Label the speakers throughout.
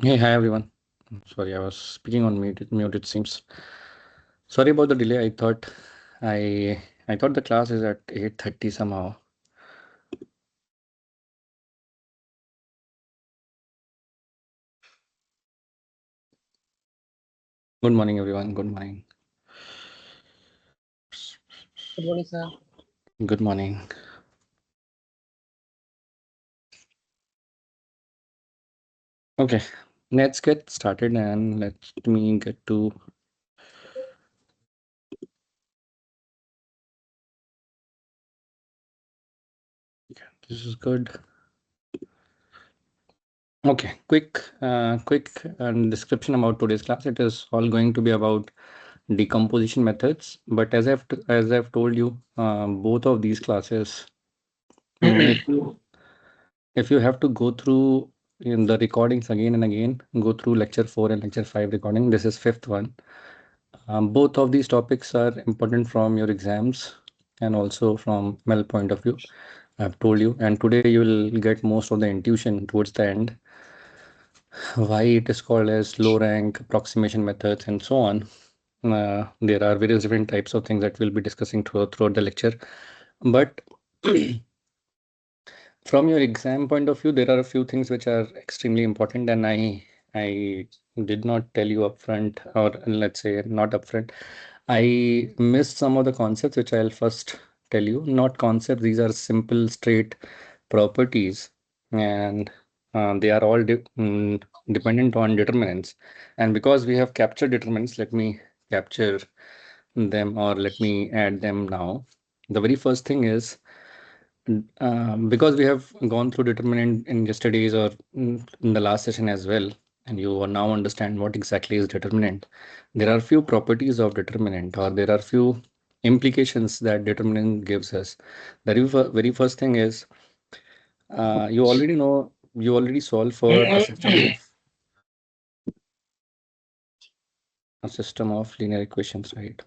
Speaker 1: Hey, hi everyone. Sorry, I was speaking on mute, it seems. Sorry about the delay. I thought the class is at 8:30 somehow. Good morning, everyone. Good morning.
Speaker 2: Good morning, sir.
Speaker 1: Good morning. Okay, let's get started and let me get to. Yeah, this is good. Okay, quick description about today's class. It is all going to be about decomposition methods. But as I've told you, both of these classes, if you have to go through in the recordings again and again, go through lecture 4 and lecture 5 recording. This is fifth one. Both of these topics are important from your exams and also from MEL point of view. I've told you, and today you will get most of the intuition towards the end why it is called as low rank approximation methods and so on. There are various different types of things that we'll be discussing throughout the lecture. But from your exam point of view, there are a few things which are extremely important, and I did not tell you upfront, or let's say not upfront. I missed some of the concepts which I'll first tell you. Not concepts; these are simple, straight properties, and they are all dependent on determinants. And because we have captured determinants, let me capture them, or let me add them now. The very first thing is because we have gone through determinant in yesterday's or in the last session as well, and you will now understand what exactly is determinant. There are few properties of determinant, or there are few implications that determinant gives us. The very first thing is you already solve for a system of linear equations, right?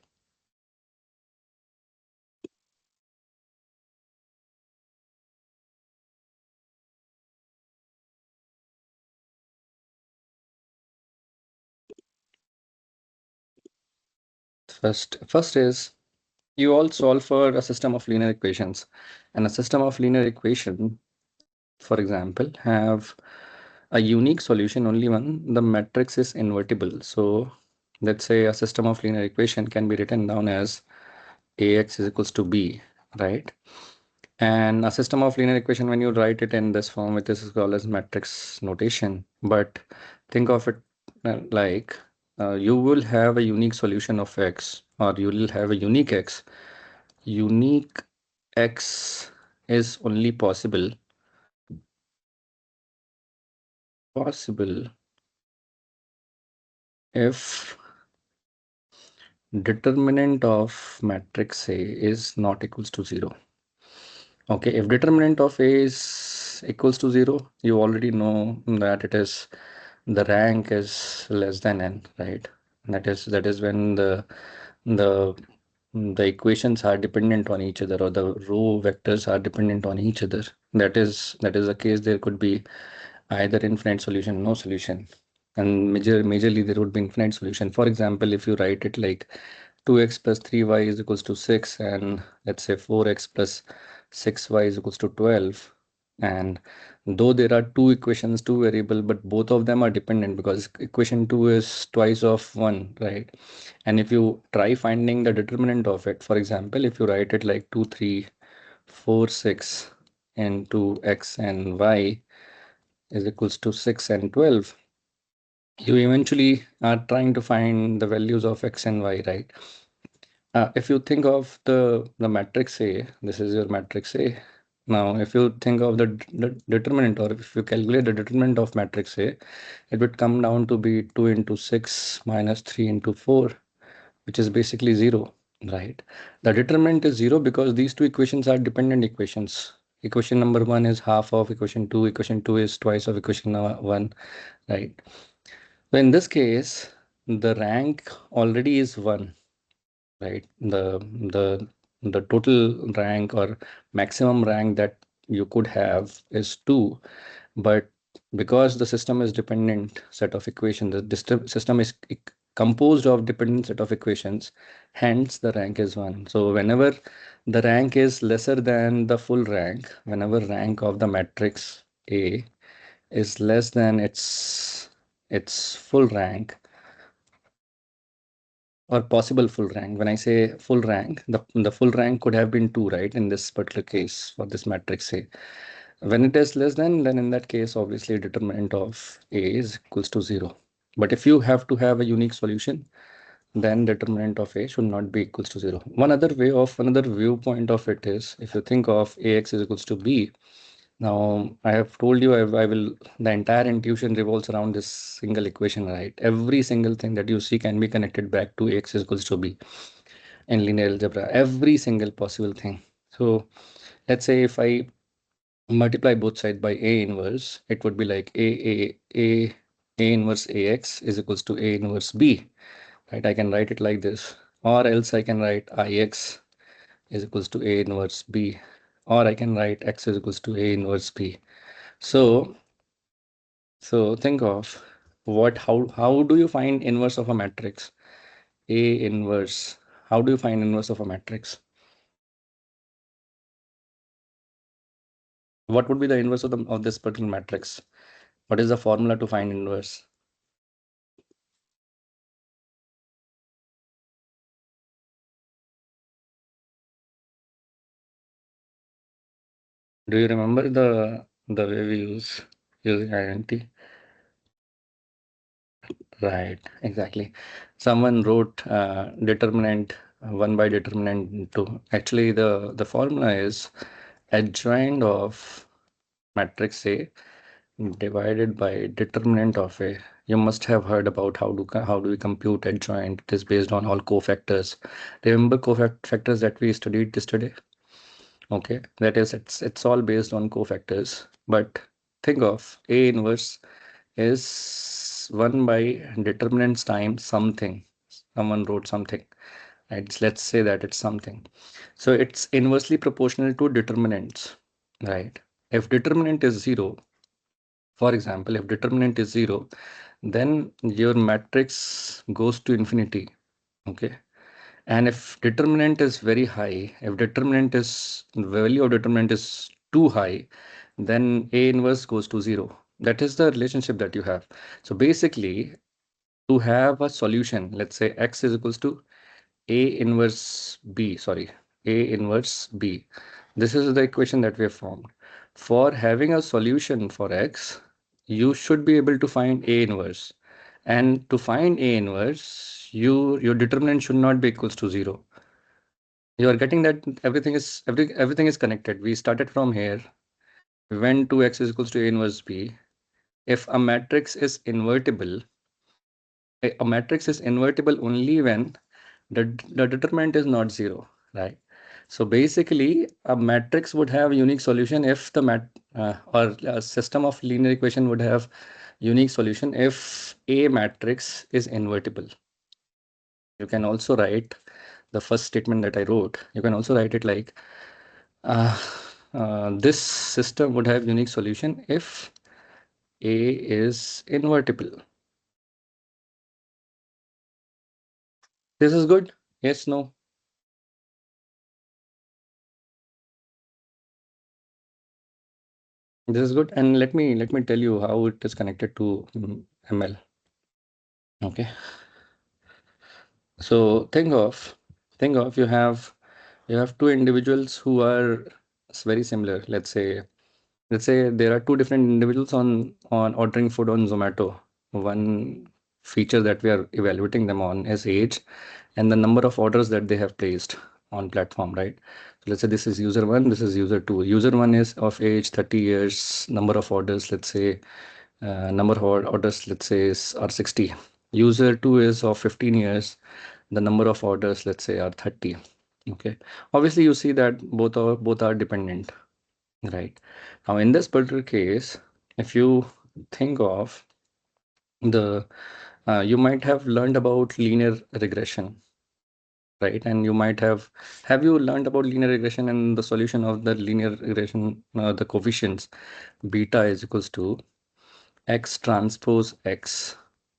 Speaker 1: First is you all solve for a system of linear equations, and a system of linear equation, for example, have a unique solution only when the matrix is invertible. So let's say a system of linear equation can be written down as ax is equals to b, right? And a system of linear equation, when you write it in this form, it is called as matrix notation. But think of it like you will have a unique solution of x, or you will have a unique x. Unique x is only possible if determinant of matrix A is not equals to 0. Okay, if determinant of A is equals to 0, you already know that it is the rank is less than n, right? That is when the the equations are dependent on each other, or the row vectors are dependent on each other. That is the case. There could be either infinite solution, no solution, and majorly there would be infinite solution. For example, if you write it like 2x plus 3y is equals to 6, and let's say 4x plus 6y is equals to 12, and though there are two equations, two variable, but both of them are dependent because equation 2 is twice of 1, right? And if you try finding the determinant of it, for example, if you write it like 2 3 4 6 into x and y is equals to 6 and 12, you eventually are trying to find the values of x and y, right? If you think of the matrix A, this is your matrix A. Now, if you think of the determinant, or if you calculate the determinant of matrix A, it would come down to be 2 into 6 minus 3 into 4, which is basically 0, right? The determinant is 0 because these two equations are dependent equations. Equation number 1 is half of equation 2. Equation 2 is twice of equation 1, right? So in this case, the rank already is 1, right? The total rank or maximum rank that you could have is 2, but because the system is dependent set of equations, the system is composed of dependent set of equations, hence the rank is 1. So whenever the rank is lesser than the full rank, whenever rank of the matrix A is less than its full rank or possible full rank. When I say full rank, the full rank could have been 2, right? In this particular case for this matrix A. When it is less than, then in that case, obviously determinant of A is equals to 0. But if you have to have a unique solution, then determinant of A should not be equals to 0. Another viewpoint of it is, if you think of AX is equals to B, now I have told you the entire intuition revolves around this single equation, right? Every single thing that you see can be connected back to AX is equals to B in linear algebra, every single possible thing. So let's say if I multiply both sides by A inverse, it would be like A inverse AX is equals to A inverse B, right? I can write it like this, or else I can write IX is equals to A inverse B, or I can write X is equals to A inverse B. So, so think of how do you find inverse of a matrix? A inverse. How do you find inverse of a matrix? What would be the inverse of this particular matrix? What is the formula to find inverse? Do you remember the way we use using identity? Right, exactly. Someone wrote determinant 1 by determinant 2. Actually, the formula is adjoint of matrix A divided by determinant of A. You must have heard about how do we compute adjoint. It is based on all cofactors. Remember cofactors that we studied yesterday? Okay, that is it's all based on cofactors. But think of A inverse is 1 by determinants times something. Someone wrote something. Right? Let's say that it's something. So it's inversely proportional to determinants, right? If determinant is 0, for example, if determinant is 0, then your matrix goes to infinity. Okay. And if determinant is very high, if determinant is the value of determinant is too high, then A inverse goes to 0. That is the relationship that you have. So basically, to have a solution, let's say X is equals to A inverse B, sorry, A inverse B. This is the equation that we have formed. For having a solution for X, you should be able to find A inverse. And to find A inverse, your determinant should not be equals to 0. You are getting that everything is connected. We started from here, we went to X is equals to A inverse B. If a matrix is invertible, a matrix is invertible only when the determinant is not 0, right? So basically, a matrix would have unique solution if or a system of linear equation would have unique solution if a matrix is invertible. You can also write the first statement that I wrote. You can also write it like uh, this system would have unique solution if A is invertible. This is good. Yes, no. This is good. And let me tell you how it is connected to ML. Okay. So think of you have two individuals who are very similar. Let's say there are two different individuals on ordering food on Zomato. One feature that we are evaluating them on is age and the number of orders that they have placed on platform, right? So let's say this is user one, this is user two. User one is of age 30 years, number of orders, let's say number of orders, let's say are 60. User two is of 15 years, the number of orders, let's say, are 30. Okay. Obviously, you see that both are dependent, right? Now, in this particular case, if you think of the you might have learned about linear regression, right? And you might have you learned about linear regression and the solution of the linear regression, the coefficients beta is equals to x transpose x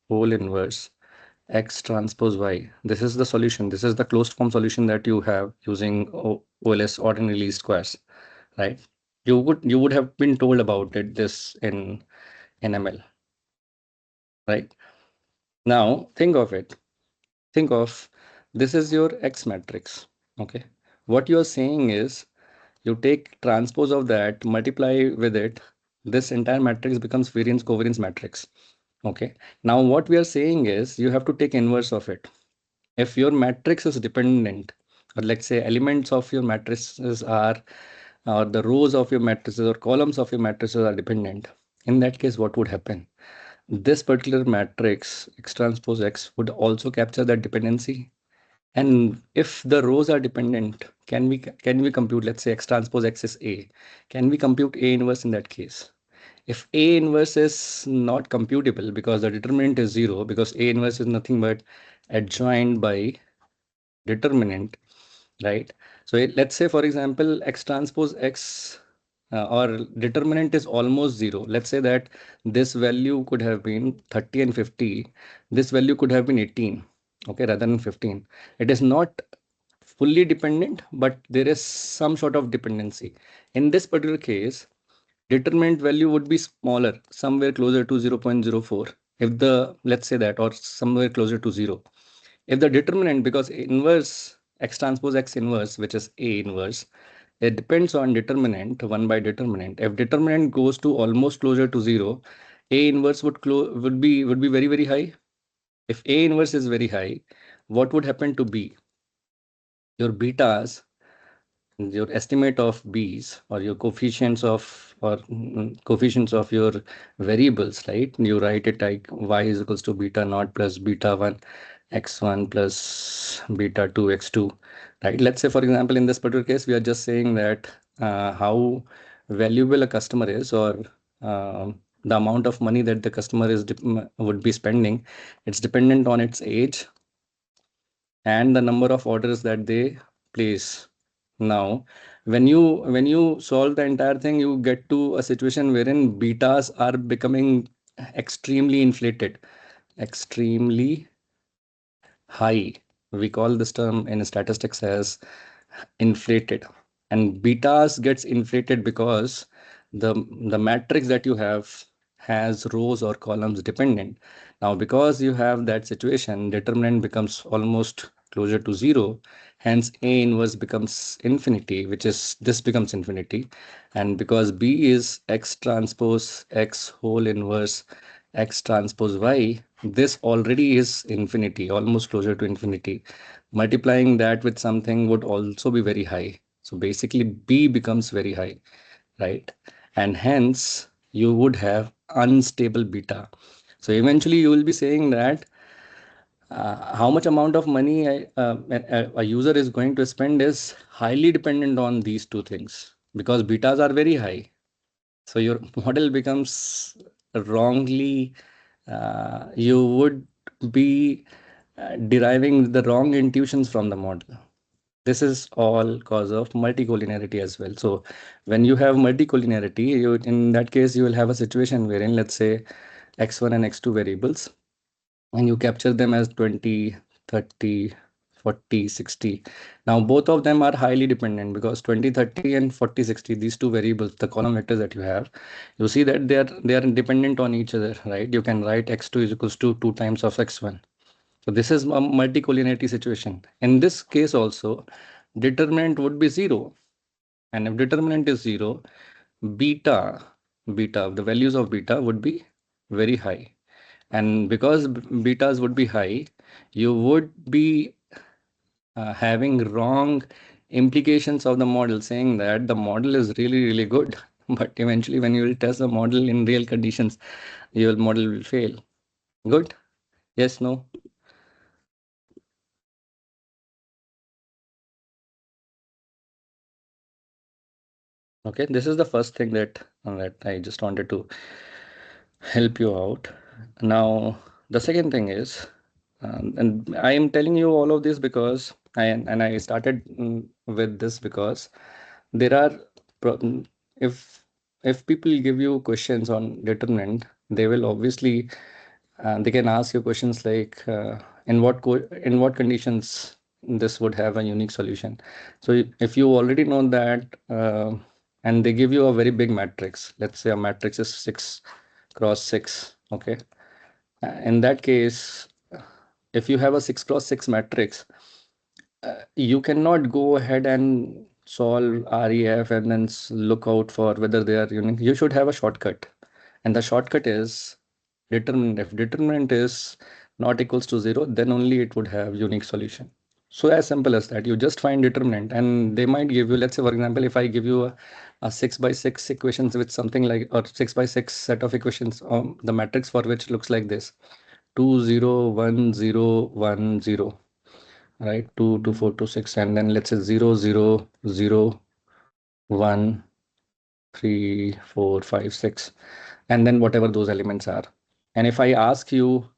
Speaker 1: whole inverse x transpose y. This is the solution. This is the closed form solution that you have using OLS, ordinary least squares, right? You would have been told about it this in ML, right? Now think of it. Think of this is your X matrix. Okay. What you're saying is you take transpose of that, multiply with it. This entire matrix becomes variance covariance matrix. Okay. Now what we are saying is you have to take inverse of it. If your matrix is dependent, or let's say elements of your matrices are, or the rows of your matrices or columns of your matrices are dependent, in that case, what would happen? This particular matrix, X transpose X, would also capture that dependency. And if the rows are dependent, can we compute, let's say X transpose X is A. Can we compute A inverse in that case? If A inverse is not computable because the determinant is 0, because A inverse is nothing but adjoined by determinant, right? So let's say, for example, X transpose X or determinant is almost 0. Let's say that this value could have been 30 and 50. This value could have been 18, okay, rather than 15. It is not fully dependent, but there is some sort of dependency. In this particular case, determinant value would be smaller, somewhere closer to 0.04. If the, let's say that, or somewhere closer to 0. If the determinant, because inverse X transpose X inverse, which is A inverse, it depends on determinant 1 by determinant. If determinant goes to almost closer to 0, A inverse would be very, very high. If A inverse is very high, what would happen to B? Your betas, your estimate of b's, or your coefficients of, or coefficients of your variables, right? You write it like y is equals to beta naught plus beta 1 x1 plus beta 2 x2, right? Let's say, for example, in this particular case, we are just saying that how valuable a customer is, or the amount of money that the customer would be spending. It's dependent on its age and the number of orders that they place. Now, when you solve the entire thing, you get to a situation wherein betas are becoming extremely inflated, extremely high. We call this term in statistics as inflated. And betas gets inflated because the matrix that you have has rows or columns dependent. Now because you have that situation, determinant becomes almost closer to 0, hence A inverse becomes infinity, which is, this becomes infinity. And because B is X transpose X whole inverse X transpose Y, this already is infinity, almost closer to infinity. Multiplying that with something would also be very high. So basically B becomes very high, right? And hence you would have unstable beta. So eventually you will be saying that how much amount of money a user is going to spend is highly dependent on these two things, because betas are very high. So your model becomes wrongly, you would be deriving the wrong intuitions from the model. This is all cause of multicollinearity as well. So when you have multicollinearity, in that case, you will have a situation wherein, let's say, x1 and x2 variables, and you capture them as 20, 30, 40, 60. Now both of them are highly dependent, because 20, 30 and 40, 60, these two variables, the column vectors that you have, you see that they are dependent on each other, right? You can write x2 is equals to 2 times of x1. So this is a multicollinearity situation. In this case also, determinant would be 0. And if determinant is 0, beta, the values of beta would be very high. And because betas would be high, you would be having wrong implications of the model, saying that the model is really, really good. But eventually, when you will test the model in real conditions, your model will fail. Good? Yes, no? Okay, this is the first thing that I just wanted to help you out. Now, the second thing is, and I am telling you all of this because I started with this because there are if people give you questions on determinant, They will obviously they can ask you questions like in what conditions this would have a unique solution. So if you already know that, and they give you a very big matrix, let's say a matrix is 6 cross 6, okay. In that case, if you have a 6 cross 6 matrix, you cannot go ahead and solve REF and then look out for whether they are unique. You should have a shortcut, and the shortcut is determinant. If determinant is not equals to 0, then only it would have unique solution. So as simple as that. You just find determinant, and they might give you, let's say for example, if I give you a 6 by 6 equations with something like, or 6 by 6 set of equations, the matrix for which looks like this: 2 0 1 0 1 0, right? 2 2 4 2 6, and then let's say 0 0 0 1 3 4 5 6, and then whatever those elements are. And if I ask you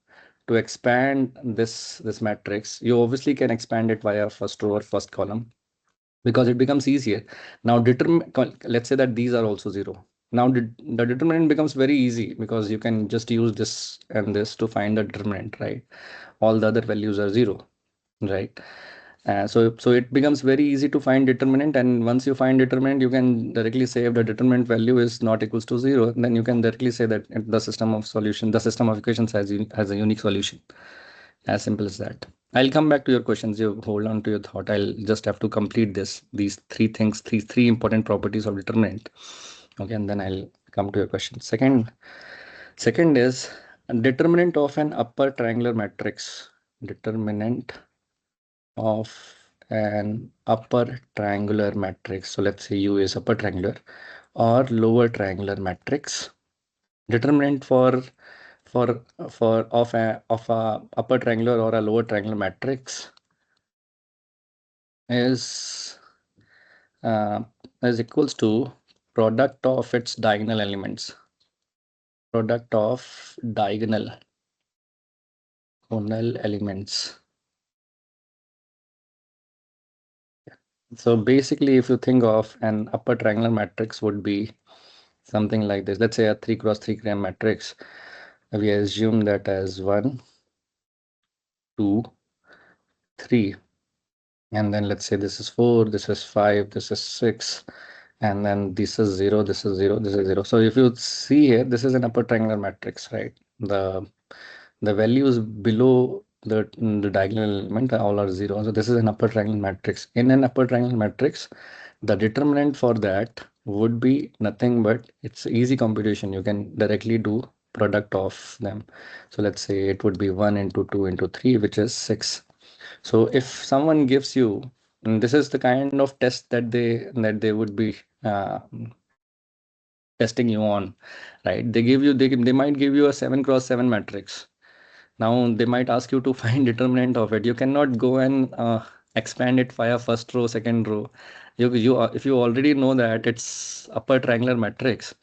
Speaker 1: to expand this matrix, you obviously can expand it via first row or first column, because it becomes easier. Now let's say that these are also 0. Now the determinant becomes very easy, because you can just use this and this to find the determinant, right? All the other values are 0, right? So it becomes very easy to find determinant, and once you find determinant, you can directly say if the determinant value is not equals to 0, then you can directly say that the system of equations has a unique solution. As simple as that. I'll come back to your questions. You hold on to your thought. I'll just have to complete these three things, three important properties of determinant. Okay, and then I'll come to your question. Second is determinant of an upper triangular matrix. Determinant of an upper triangular matrix. So let's say U is upper triangular or lower triangular matrix. Determinant for of a upper triangular or a lower triangular matrix is uh, is equals to product of its diagonal elements. Product of diagonal elements. So basically, if you think of an upper triangular matrix, would be something like this. Let's say a 3 cross 3 gram matrix. We assume that as 1, 2, 3. And then let's say this is 4, this is 5, this is 6, and then this is 0, this is 0, this is 0. So if you see here, this is an upper triangular matrix, right? The values below the diagonal element all are 0. So this is an upper triangle matrix. In an upper triangle matrix, the determinant for that would be nothing but it's easy computation. You can directly do product of them. So let's say it would be 1 into 2 into 3, which is 6. So if someone gives you, and this is the kind of test that they would be testing you on, right? They might give you a 7 cross 7 matrix. Now they might ask you to find determinant of it. You cannot go and expand it via first row, second row. If you already know that it's upper triangular matrix,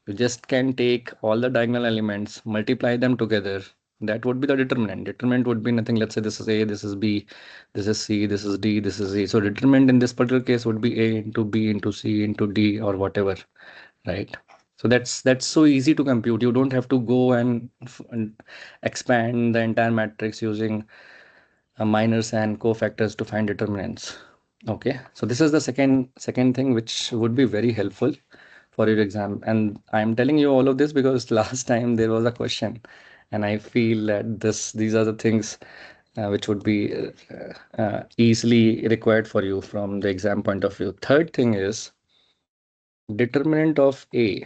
Speaker 1: you just can take all the diagonal elements, multiply them together. That would be the determinant. Determinant would be nothing. Let's say this is A, this is B, this is C, this is D, this is E. So determinant in this particular case would be A into B into C into D or whatever, right? So that's so easy to compute. You don't have to go and expand the entire matrix using minors and cofactors to find determinants. Okay, so this is the second thing which would be very helpful for your exam. And I'm telling you all of this because last time there was a question, and I feel that these are the things which would be easily required for you from the exam point of view. Third thing is determinant of A.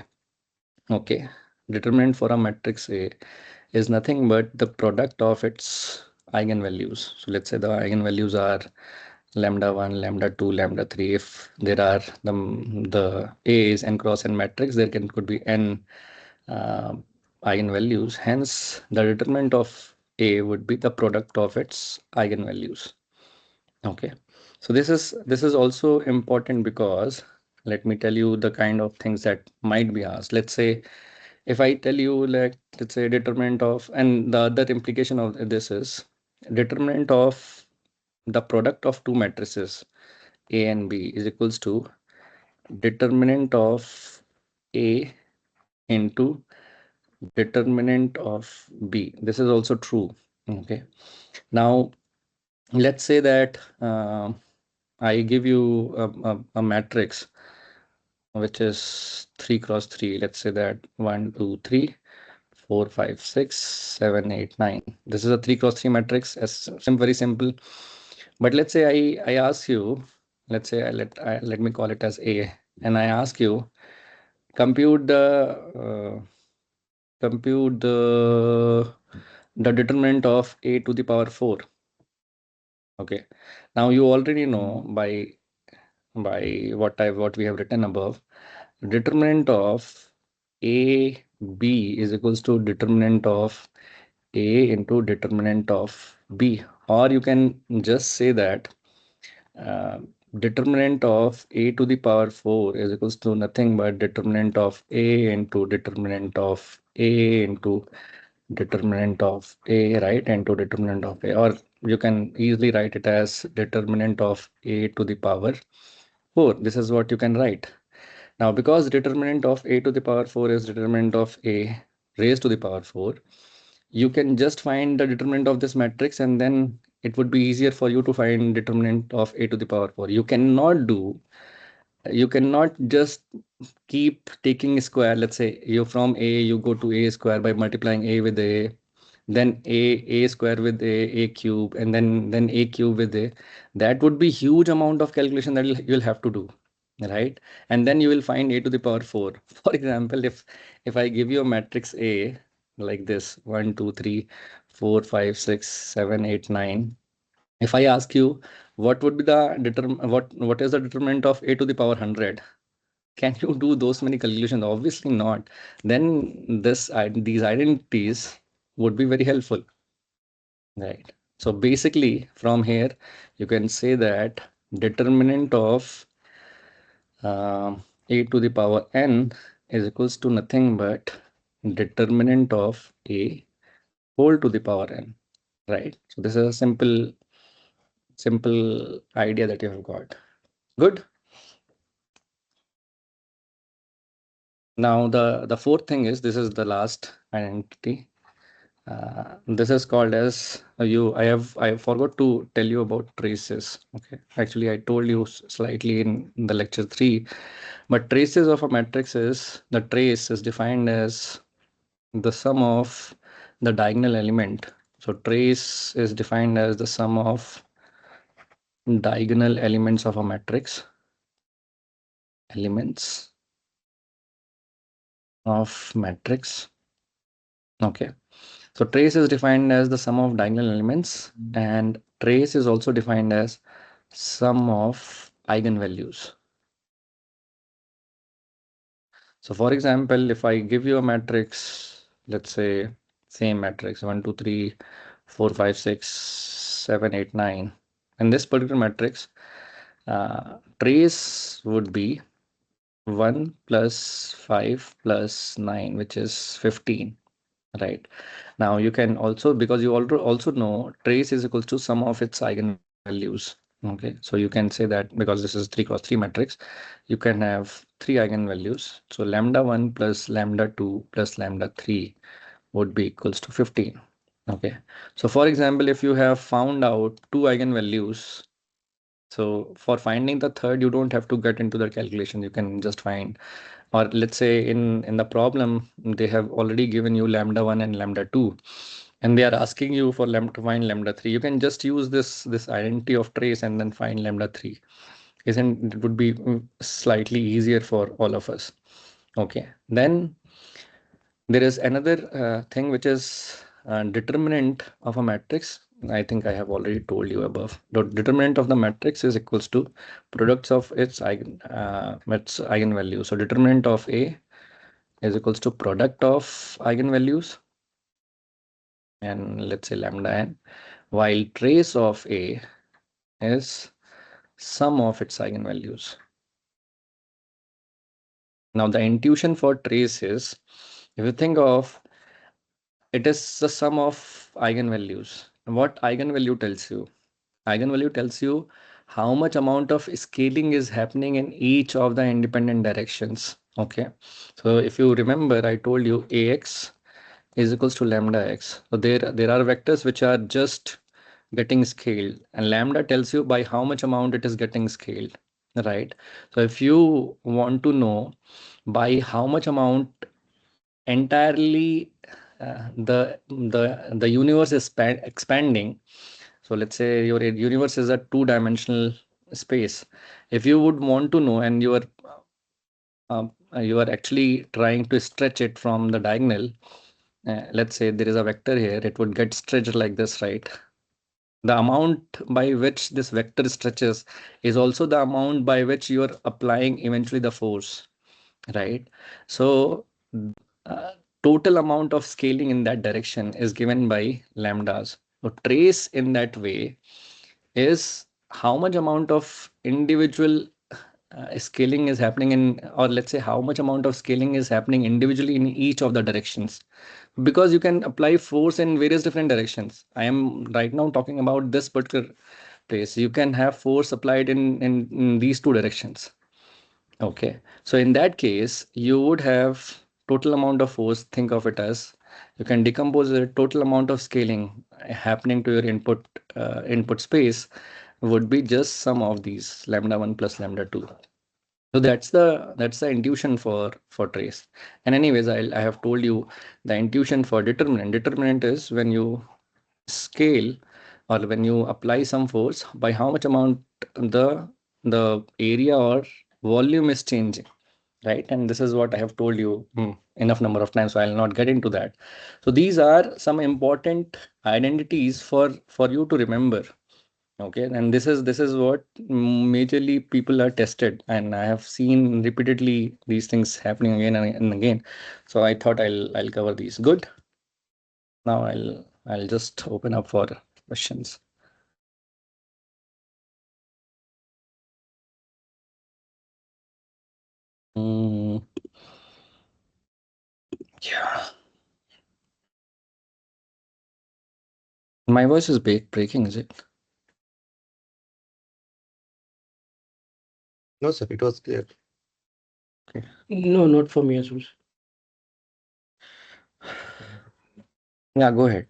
Speaker 1: Okay, determinant for a matrix A is nothing but the product of its eigenvalues. So let's say the eigenvalues are lambda 1, lambda 2, lambda 3. If there are the A is n cross n matrix, there could be n eigenvalues. Hence, the determinant of A would be the product of its eigenvalues. Okay, so this is also important because let me tell you the kind of things that might be asked. Let's say if I tell you, like, let's say determinant of, and the other implication of this is determinant of the product of two matrices A and B is equals to determinant of A into determinant of B. This is also true. Okay. Now, let's say that I give you a matrix which is 3 cross 3. Let's say that 1, 2, 3, 4, 5, 6, 7, 8, 9. This is a 3 cross 3 matrix, as very simple. But let's say I ask you, let's say let me call it as A, and I ask you compute compute the determinant of A to the power 4. Okay. Now you already know by what we have written above, determinant of A B is equals to determinant of A into determinant of B, or you can just say that uh, determinant of A to the power 4 is equals to nothing but determinant of A into determinant of A into determinant of A, right, into determinant of A, or you can easily write it as determinant of A to the power 4. This is what you can write. Now, because determinant of A to the power 4 is determinant of A raised to the power 4, you can just find the determinant of this matrix, and then it would be easier for you to find determinant of A to the power 4. You cannot just keep taking square. Let's say you from A, you go to A square by multiplying A with A, then A square with A cube, and then A cube with A. That would be huge amount of calculation that you'll have to do, right? And then you will find A to the power 4. For example, if I give you a matrix A like this, 1, 2, 3, 4, 5, 6, 7, 8, 9. If I ask you what would be the what is the determinant of A to the power 100? Can you do those many calculations? Obviously not. Then these identities would be very helpful, right? So basically, from here, you can say that determinant of A to the power n is equals to nothing but determinant of A whole to the power n, right? So this is a simple idea that you have got. Good. Now the fourth thing is, this is the last identity. This is called as I forgot to tell you about traces. Okay, actually I told you slightly in the lecture 3, but traces of a matrix is, the trace is defined as the sum of the diagonal element. So trace is defined as the sum of diagonal elements of a matrix, elements of matrix. Okay. So trace is defined as the sum of diagonal elements, and trace is also defined as sum of eigenvalues. So for example, if I give you a matrix, let's say same matrix 1, 2, 3, 4, 5, 6, 7, 8, 9. In this particular matrix, trace would be 1 plus 5 plus 9, which is 15. Right. Now you can also, because you also know trace is equals to sum of its eigenvalues. Okay. So you can say that because this is 3 cross 3 matrix, you can have 3 eigenvalues. So lambda 1 plus lambda 2 plus lambda 3 would be equals to 15. Okay. So for example, if you have found out 2 eigenvalues, so for finding the third, you don't have to get into the calculation. You can just find, or let's say in the problem, they have already given you lambda 1 and lambda 2, and they are asking you for lambda to find lambda 3. You can just use this identity of trace and then find lambda 3. Isn't it would be slightly easier for all of us. Okay. Then there is another thing which is determinant of a matrix. I think I have already told you above. The determinant of the matrix is equals to products of its eigenvalue. So determinant of A is equals to product of eigenvalues, and let's say lambda n, while trace of A is sum of its eigenvalues. Now the intuition for trace is, if you think of, it is the sum of eigenvalues. What eigenvalue tells you? Eigenvalue tells you how much amount of scaling is happening in each of the independent directions. Okay. So if you remember, I told you Ax is equals to lambda x. So there are vectors which are just getting scaled, and lambda tells you by how much amount it is getting scaled, right? So if you want to know by how much amount entirely the universe is expanding. So let's say your universe is a two-dimensional space. If you would want to know, and you are actually trying to stretch it from the diagonal, let's say there is a vector here, it would get stretched like this, right? The amount by which this vector stretches is also the amount by which you are applying eventually the force, right? So uh, total amount of scaling in that direction is given by lambdas. So trace in that way is how much amount of individual scaling is happening in, or let's say how much amount of scaling is happening individually in each of the directions, because you can apply force in various different directions. I am right now talking about this particular place. You can have force applied in these two directions. Okay, so in that case, you would have total amount of force. Think of it as you can decompose the total amount of scaling happening to your input space would be just sum of these lambda 1 plus lambda 2. So that's the intuition for trace. And anyways, I have told you the intuition for determinant. Determinant is when you scale or when you apply some force by how much amount the area or volume is changing, right? And this is what I have told you enough number of times, so I'll not get into that. So these are some important identities for you to remember. Okay, and this is what majorly people are tested, and I have seen repeatedly these things happening again and again. So I thought I'll cover these. Good. Now I'll just open up for questions. Mm, yeah, my voice is breaking, is it?
Speaker 2: No, sir, it was clear.
Speaker 1: Okay.
Speaker 3: No, not for me as well.
Speaker 1: Yeah, go ahead.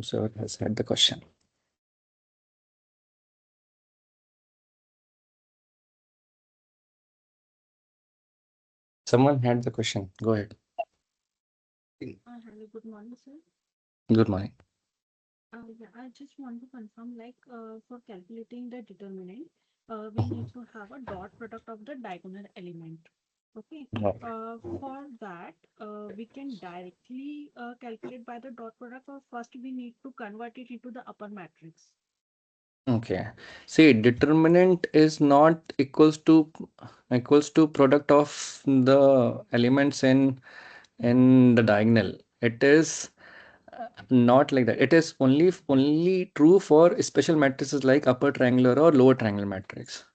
Speaker 1: So has had the question. Someone had the question. Go ahead.
Speaker 4: Hello, good morning, sir.
Speaker 1: Good morning.
Speaker 4: Yeah, I just want to confirm, like, for calculating the determinant, we need to have a dot product of the diagonal element. Okay.
Speaker 1: Mhm.
Speaker 4: For that, we can directly calculate by the dot product, or first we need to convert it into the upper matrix.
Speaker 1: Okay. See, determinant is not equals to product of the elements in the diagonal. It is not like that. It is only true for special matrices like upper triangular or lower triangular matrix.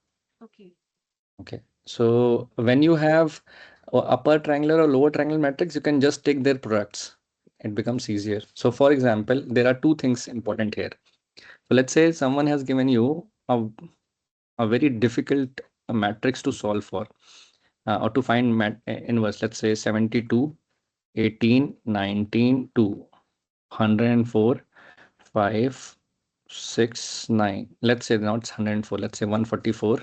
Speaker 4: Okay.
Speaker 1: Okay. So when you have upper triangular or lower triangular matrix, you can just take their products. It becomes easier. So for example, there are two things important here. So let's say someone has given you a very difficult matrix to solve for, or to find inverse. Let's say 72, 18, 19, 2, 104, 5, 6, 9. Let's say not 104, let's say 144,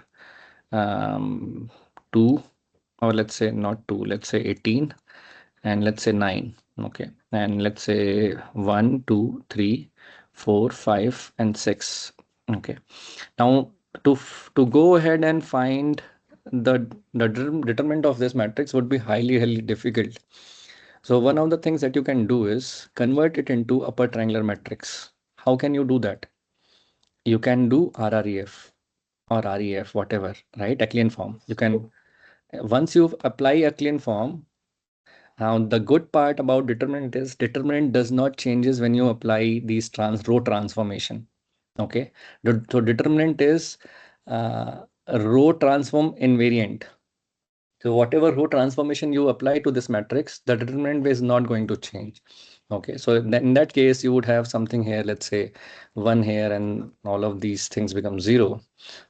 Speaker 1: 2, or let's say not 2, let's say 18, and let's say 9. Okay, and let's say 1, 2, 3, 4, 5, and 6. Okay, now to go ahead and find the determinant of this matrix would be highly difficult. So one of the things that you can do is convert it into upper triangular matrix. How can you do that? You can do RREF or REF, whatever, right? Aclean form. You can, once you apply Aclean form, now the good part about determinant is determinant does not changes when you apply these row transformation. Okay, so determinant is row transform invariant. So whatever row transformation you apply to this matrix, the determinant is not going to change. Okay, so in that case, you would have something here, let's say 1 here, and all of these things become 0.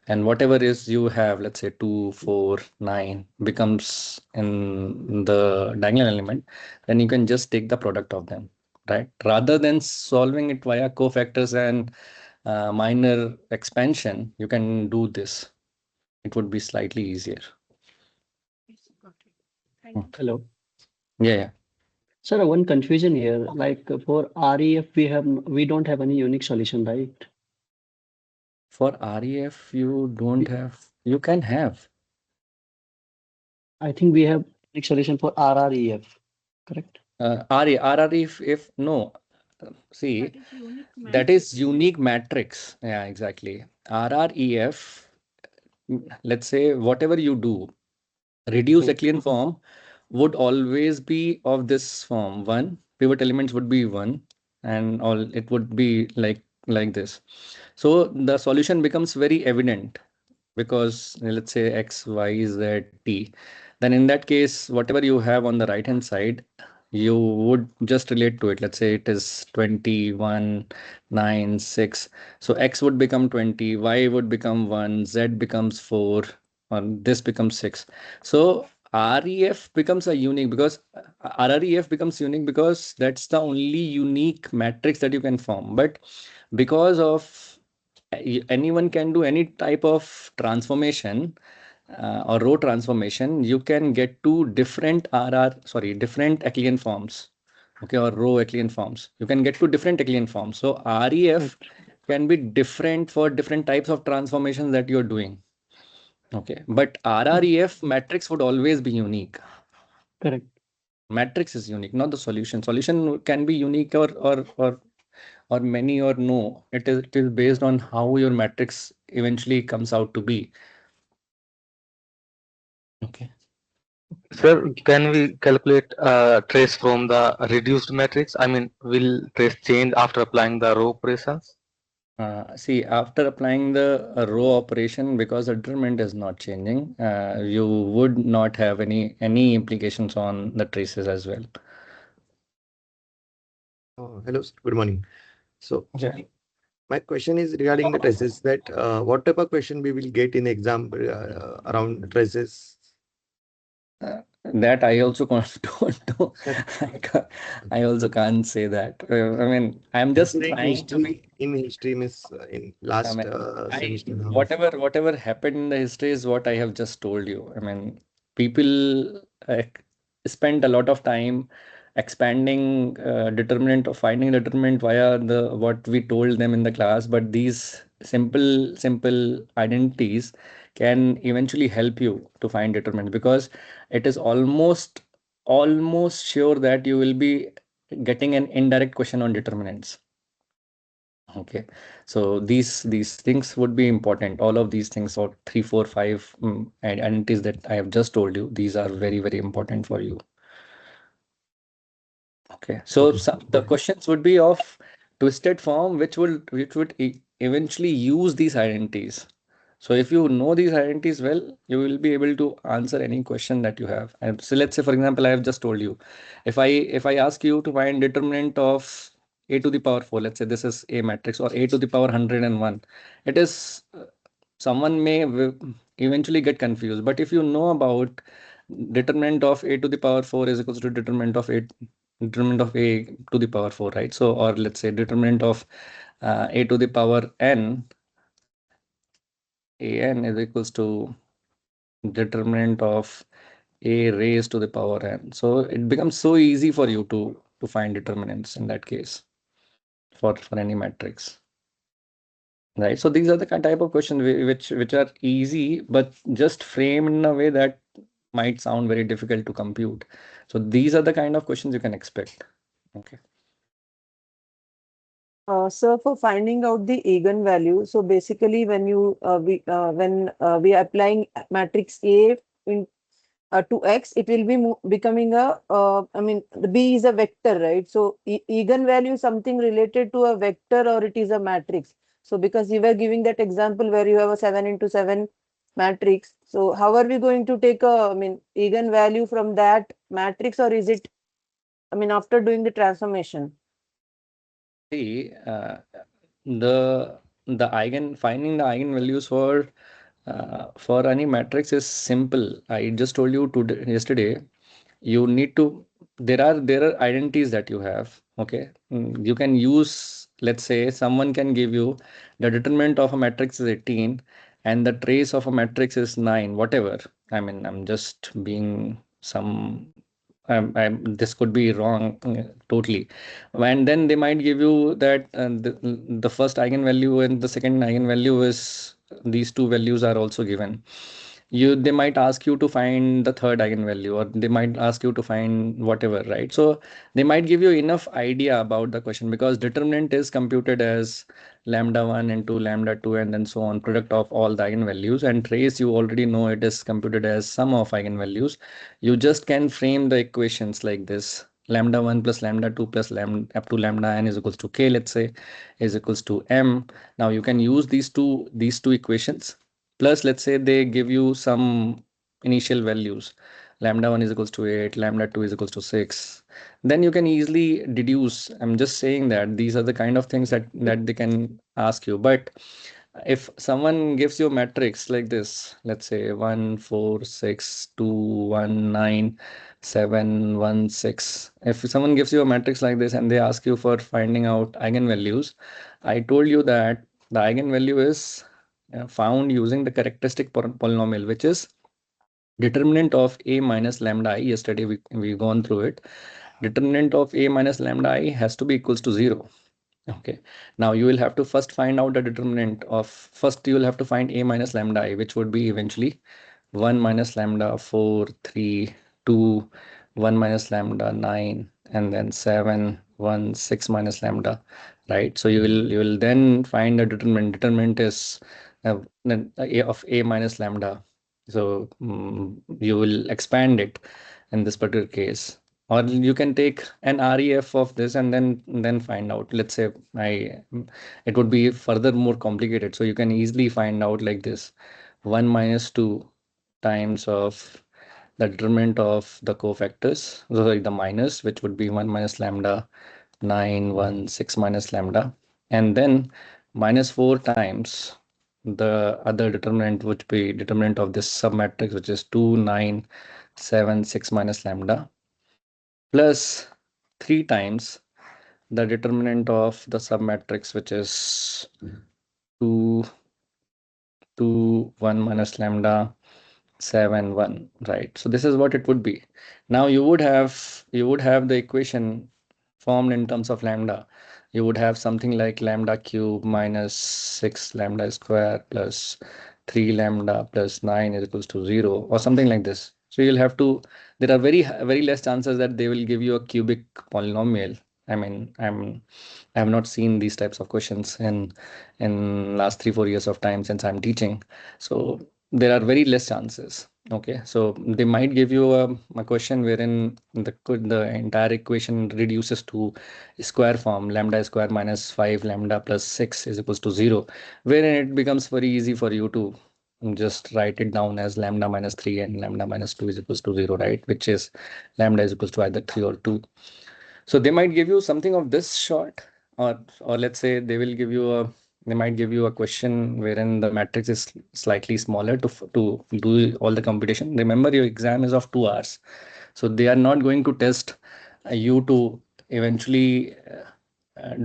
Speaker 1: And whatever is you have, let's say 2, 4, 9 becomes in the diagonal element, then you can just take the product of them, right? Rather than solving it via cofactors and minor expansion, you can do this. It would be slightly easier.
Speaker 4: Yes, got it. Thank you, sir.
Speaker 2: Hello.
Speaker 1: Yeah, yeah.
Speaker 2: Sir, one confusion here. Like for REF, we don't have any unique solution, right?
Speaker 1: For REF, you don't
Speaker 2: We,
Speaker 1: have, you can have.
Speaker 2: I think we have unique solution for RREF, correct?
Speaker 1: RREF, if no,
Speaker 4: That
Speaker 1: see,
Speaker 4: is unique
Speaker 1: that is
Speaker 4: matrix.
Speaker 1: unique matrix. Yeah, exactly. RREF, let's say whatever you do, reduced
Speaker 2: Hmm.
Speaker 1: Euclidean form would always be of this form. One, pivot elements would be one, and all it would be like this. So the solution becomes very evident because let's say x, y, z, t. Then in that case, whatever you have on the right hand side, you would just relate to it. Let's say it is 21, 9, 6. So x would become 20, y would become 1, z becomes 4, and this becomes 6. So REF becomes a unique because RREF becomes unique because that's the only unique matrix that you can form. But because of anyone can do any type of transformation or row transformation, you can get to different Euclidean forms, okay, or row Euclidean forms. You can get to different Euclidean forms. So REF
Speaker 2: Correct.
Speaker 1: can be different for different types of transformations that you're doing. Okay, but
Speaker 2: Correct.
Speaker 1: RREF matrix would always be unique.
Speaker 2: Correct.
Speaker 1: Matrix is unique, not the solution. Solution can be unique or many or no. It is based on how your matrix eventually comes out to be. Okay.
Speaker 3: Sir,
Speaker 2: Thank you.
Speaker 3: can we calculate trace from the reduced matrix? I mean, will trace change after applying the row operations?
Speaker 1: See, after applying the row operation, because the determinant is not changing, you would not have any implications on the traces as well.
Speaker 5: Hello, good morning. So
Speaker 1: Yeah.
Speaker 5: my question is regarding the traces that what type of question we will get in exam around traces?
Speaker 1: That I also don't know. I also can't say that. I mean, I'm just
Speaker 5: Actually,
Speaker 1: trying to be.
Speaker 5: in history miss in
Speaker 1: I
Speaker 5: last
Speaker 1: mean, I
Speaker 5: semester now.
Speaker 1: whatever happened in the history is what I have just told you. I mean, people spent a lot of time expanding determinant or finding determinant via the what we told them in the class, but these simple identities can eventually help you to find determinant because it is almost sure that you will be getting an indirect question on determinants. Okay, so these things would be important. All of these things, or three, four, five identities that I have just told you, these are very important for you. Okay, so
Speaker 5: Okay,
Speaker 1: the
Speaker 5: got it.
Speaker 1: questions would be of twisted form, which would eventually use these identities. So if you know these identities well, you will be able to answer any question that you have. And so let's say, for example, I have just told you, if I ask you to find determinant of a to the power 4, let's say this is a matrix or a to the power 101, it is someone may eventually get confused. But if you know about determinant of a to the power 4 is equals to determinant of a to the power 4, right? So, or let's say determinant of a to the power n, an is equals to determinant of a raised to the power n. So it becomes so easy for you to find determinants in that case for any matrix. Right. So these are the type of questions which are easy, but just framed in a way that might sound very difficult to compute. So these are the kind of questions you can expect. Okay.
Speaker 6: Sir, for finding out the eigenvalue, so basically when we are applying matrix A in to X, it will be becoming a I mean the B is a vector, right? So eigenvalue is something related to a vector or it is a matrix. So because you were giving that example where you have a 7 into 7 matrix. So how are we going to take a, I mean, eigenvalue from that matrix, or is it, I mean, after doing the transformation?
Speaker 1: See, the eigen finding the eigenvalues for any matrix is simple. I just told you yesterday. You need to there are identities that you have. Okay. You can use, let's say someone can give you the determinant of a matrix is 18 and the trace of a matrix is 9, whatever. I mean, I'm just being some this could be wrong totally. And then they might give you that the first eigenvalue and the second eigenvalue is these two values are also given. They might ask you to find the third eigenvalue, or they might ask you to find whatever, right? So they might give you enough idea about the question, because determinant is computed as lambda 1 into lambda 2 and then so on, product of all the eigenvalues, and trace you already know it is computed as sum of eigenvalues. You just can frame the equations like this: lambda 1 plus lambda 2 plus lambda up to lambda n is equals to k, let's say, is equals to m. Now you can use these two equations, plus let's say they give you some initial values: lambda 1 is equals to 8, lambda 2 is equals to 6. Then you can easily deduce. I'm just saying that these are the kind of things that they can ask you. But if someone gives you a matrix like this, let's say 1 4 6 2 1 9 7 1 6, if someone gives you a matrix like this and they ask you for finding out eigenvalues, I told you that the eigenvalue is found using the characteristic polynomial, which is determinant of a minus lambda I. Yesterday we gone through it. Determinant of a minus lambda I has to be equals to 0. Okay. Now you will have to first find out the determinant of, first you will have to find a minus lambda I, which would be eventually 1 minus lambda 4 3 2 1 minus lambda 9 and then 7 1 6 minus lambda, right? So you will then find the determinant is a of a minus lambda. So you will expand it in this particular case, or you can take an ref of this and then find out. Let's say it would be further more complicated, so you can easily find out like this: 1 minus 2 times of the determinant of the cofactors, sorry, the minus, which would be 1 minus lambda 9 1 6 minus lambda, and then minus 4 times the other determinant, which be determinant of this submatrix, which is 2 9 7 6 minus lambda, plus 3 times the determinant of the submatrix, which is 2 2 1 minus lambda 7 1, right? So this is what it would be. Now you would have the equation formed in terms of lambda. You would have something like lambda cube minus 6 lambda square plus 3 lambda plus 9 is equals to 0, or something like this. So you'll have to, there are very less chances that they will give you a cubic polynomial. I mean, I have not seen these types of questions in last 3 4 years of time since I'm teaching. So there are very less chances. Okay, so they might give you a question wherein the entire equation reduces to square form: lambda square minus 5 lambda plus 6 is equals to 0, wherein it becomes very easy for you to just write it down as lambda minus 3 and lambda minus 2 is equals to 0, right? Which is lambda is equals to either 3 or 2. So they might give you something of this sort, or let's say they might give you a question wherein the matrix is slightly smaller to do all the computation. Remember, your exam is of 2 hours, so they are not going to test you to eventually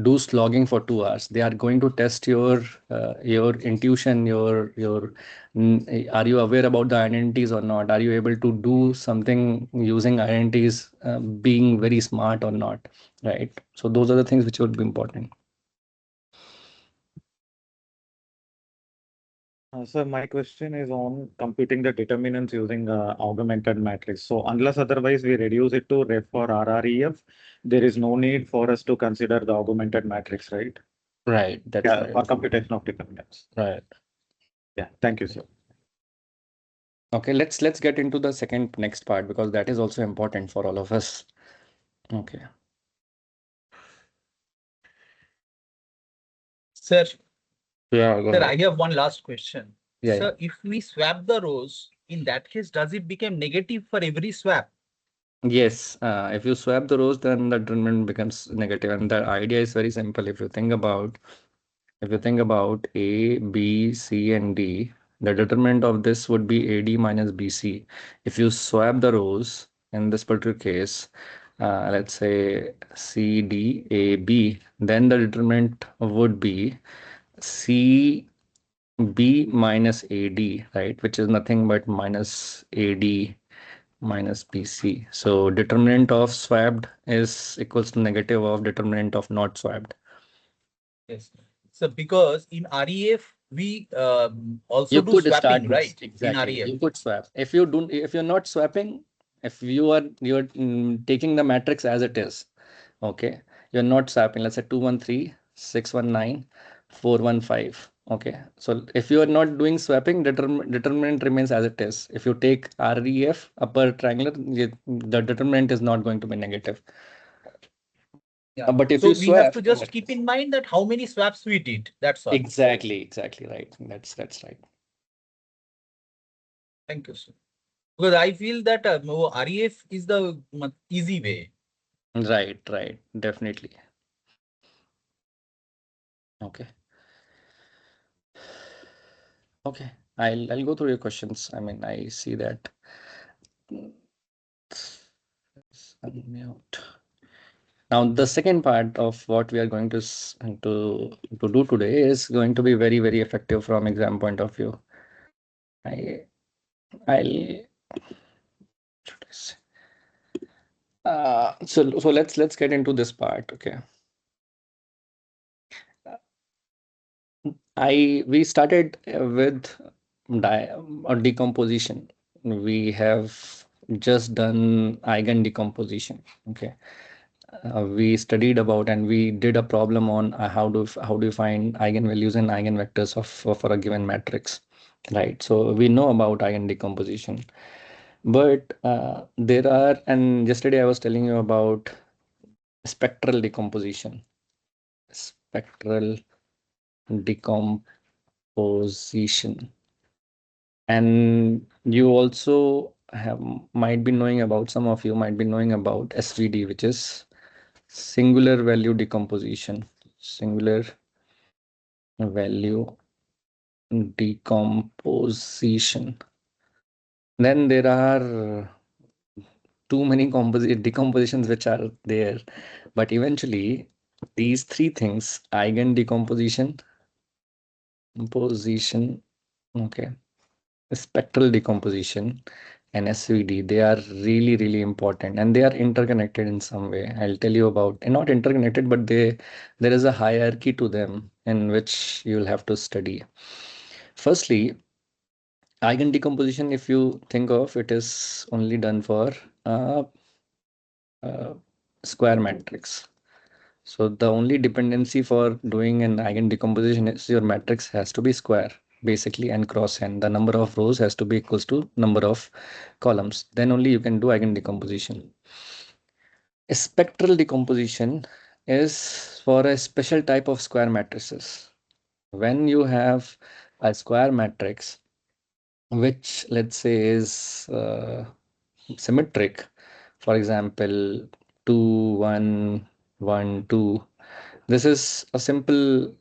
Speaker 1: do slogging for 2 hours. They are going to test your intuition, are you aware about the identities or not? Are you able to do something using identities, being very smart or not, right? So those are the things which would be important.
Speaker 7: Sir, my question is on computing the determinants using augmented matrix. So unless otherwise we reduce it to ref or RREF, there is no need for us to consider the augmented matrix, right?
Speaker 1: Right, that's
Speaker 7: Yeah,
Speaker 1: right.
Speaker 7: for computation of determinants.
Speaker 1: Right.
Speaker 7: Yeah, thank you, sir.
Speaker 1: Okay, let's get into the second next part, because that is also important for all of us. Okay.
Speaker 8: Sir,
Speaker 1: Yeah, go
Speaker 8: sir,
Speaker 1: ahead.
Speaker 8: I have one last question.
Speaker 1: Yeah, yeah.
Speaker 8: So if we swap the rows, in that case, does it become negative for every swap?
Speaker 1: Yes, if you swap the rows, then the determinant becomes negative, and the idea is very simple. If you think about A, B, C, and D, the determinant of this would be AD minus BC. If you swap the rows in this particular case, let's say C, D, A, B, then the determinant would be C, B minus AD, right? Which is nothing but minus AD minus BC. So determinant of swapped is equals to negative of determinant of not swapped.
Speaker 8: Yes. So because in REF, we also
Speaker 1: You
Speaker 8: do
Speaker 1: could
Speaker 8: swapping,
Speaker 1: start with
Speaker 8: right? In
Speaker 1: exactly.
Speaker 8: REF.
Speaker 1: You could swap. If you're not swapping, if you're taking the matrix as it is, okay, you're not swapping. Let's say 213, 619, 415. Okay. So if you are not doing swapping, determinant remains as it is. If you take REF upper triangular, the determinant is not going to be negative.
Speaker 8: Yeah.
Speaker 1: But if
Speaker 8: So
Speaker 1: you
Speaker 8: we have
Speaker 1: swap,
Speaker 8: to just keep in mind that how many swaps we did. That's all.
Speaker 1: exactly right. That's right.
Speaker 8: Thank you, sir. Because I feel that REF is the easy way.
Speaker 1: Right, definitely. Okay. Okay, I'll go through your questions. I mean, I see that. Unmute. Now, the second part of what we are going to do today is going to be very effective from exam point of view. I I'll should I say? So let's get into this part. Okay. We started with decomposition. We have just done eigen decomposition. Okay. We studied about and we did a problem on how do you find eigenvalues and eigenvectors for a given matrix, right? So we know about eigen decomposition, but there are, and yesterday I was telling you about spectral decomposition. Spectral decomposition. And you also have might be knowing about, some of you might be knowing about SVD, which is singular value decomposition. Singular value decomposition. Then there are too many decompositions which are there, but eventually these three things, eigen decomposition, composition, okay, spectral decomposition, and SVD, they are really important, and they are interconnected in some way. I'll tell you about, and not interconnected, but there is a hierarchy to them in which you'll have to study. Firstly, eigen decomposition, if you think of it, is only done for uh, square matrix. So the only dependency for doing an eigen decomposition is your matrix has to be square, basically, and cross n. The number of rows has to be equals to number of columns. Then only you can do eigen decomposition. A spectral decomposition is for a special type of square matrices. When you have a square matrix, which let's say is symmetric, for example, 2 1 1 2, this is a simple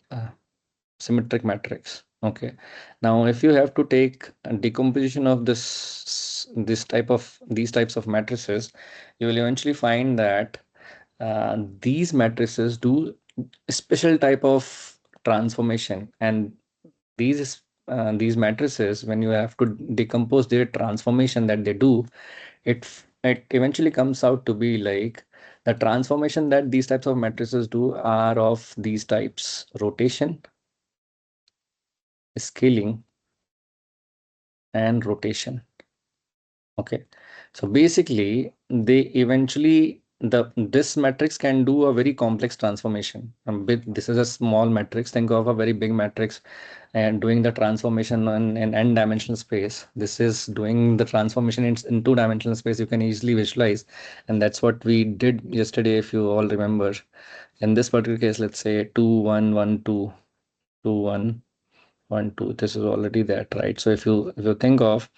Speaker 1: symmetric matrix. Okay, now if you have to take a decomposition of these types of matrices, you will eventually find that these matrices do a special type of transformation, and these matrices, when you have to decompose their transformation that they do, it eventually comes out to be like the transformation that these types of matrices do are of these types: rotation, scaling, and rotation. Okay, so basically they eventually this matrix can do a very complex transformation. This is a small matrix. Think of a very big matrix and doing the transformation in n-dimensional space. This is doing the transformation in two-dimensional space. You can easily visualize, and that's what we did yesterday, if you all remember. In this particular case, let's say 2 1 1 2 2 1 1, 2. This is already that, right? So if you think of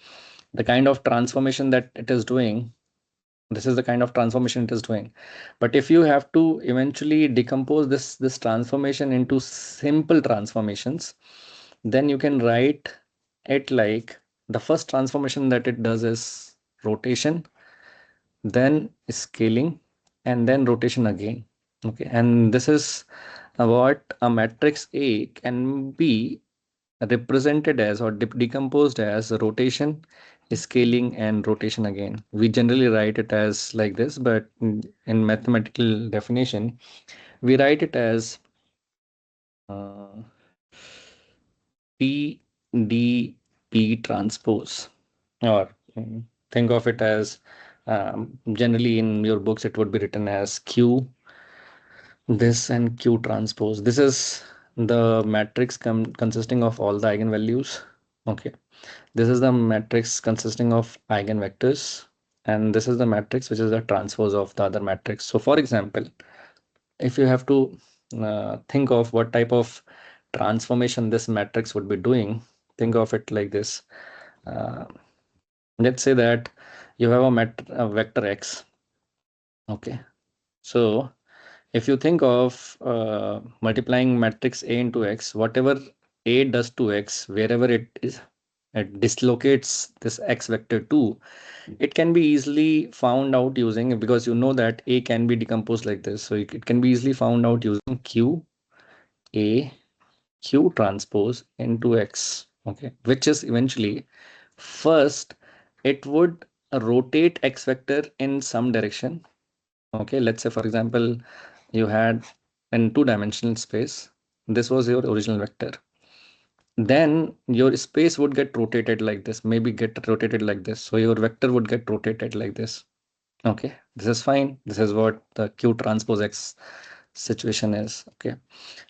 Speaker 1: the kind of transformation that it is doing, this is the kind of transformation it is doing. But if you have to eventually decompose this transformation into simple transformations, then you can write it like the first transformation that it does is rotation, then scaling, and then rotation again. Okay, and this is what a matrix A can be represented as or decomposed as rotation, scaling, and rotation again. We generally write it as like this, but in mathematical definition, we write it as uh, P D P transpose, or think of it as generally in your books it would be written as Q this and Q transpose. This is the matrix consisting of all the eigenvalues. Okay. This is the matrix consisting of eigenvectors, and this is the matrix which is the transpose of the other matrix. So for example, if you have to think of what type of transformation this matrix would be doing, think of it like this. Uh, let's say that you have a vector x. Okay. So if you think of multiplying matrix A into X, whatever A does to X, wherever it is, it dislocates this X vector to, it can be easily found out using, because you know that A can be decomposed like this. So it can be easily found out using Q, A, Q transpose into X. Okay, which is eventually first, it would rotate X vector in some direction. Okay, let's say for example, you had in two-dimensional space, this was your original vector. Then your space would get rotated like this, maybe get rotated like this. So your vector would get rotated like this. Okay, this is fine. This is what the Q transpose X situation is. Okay.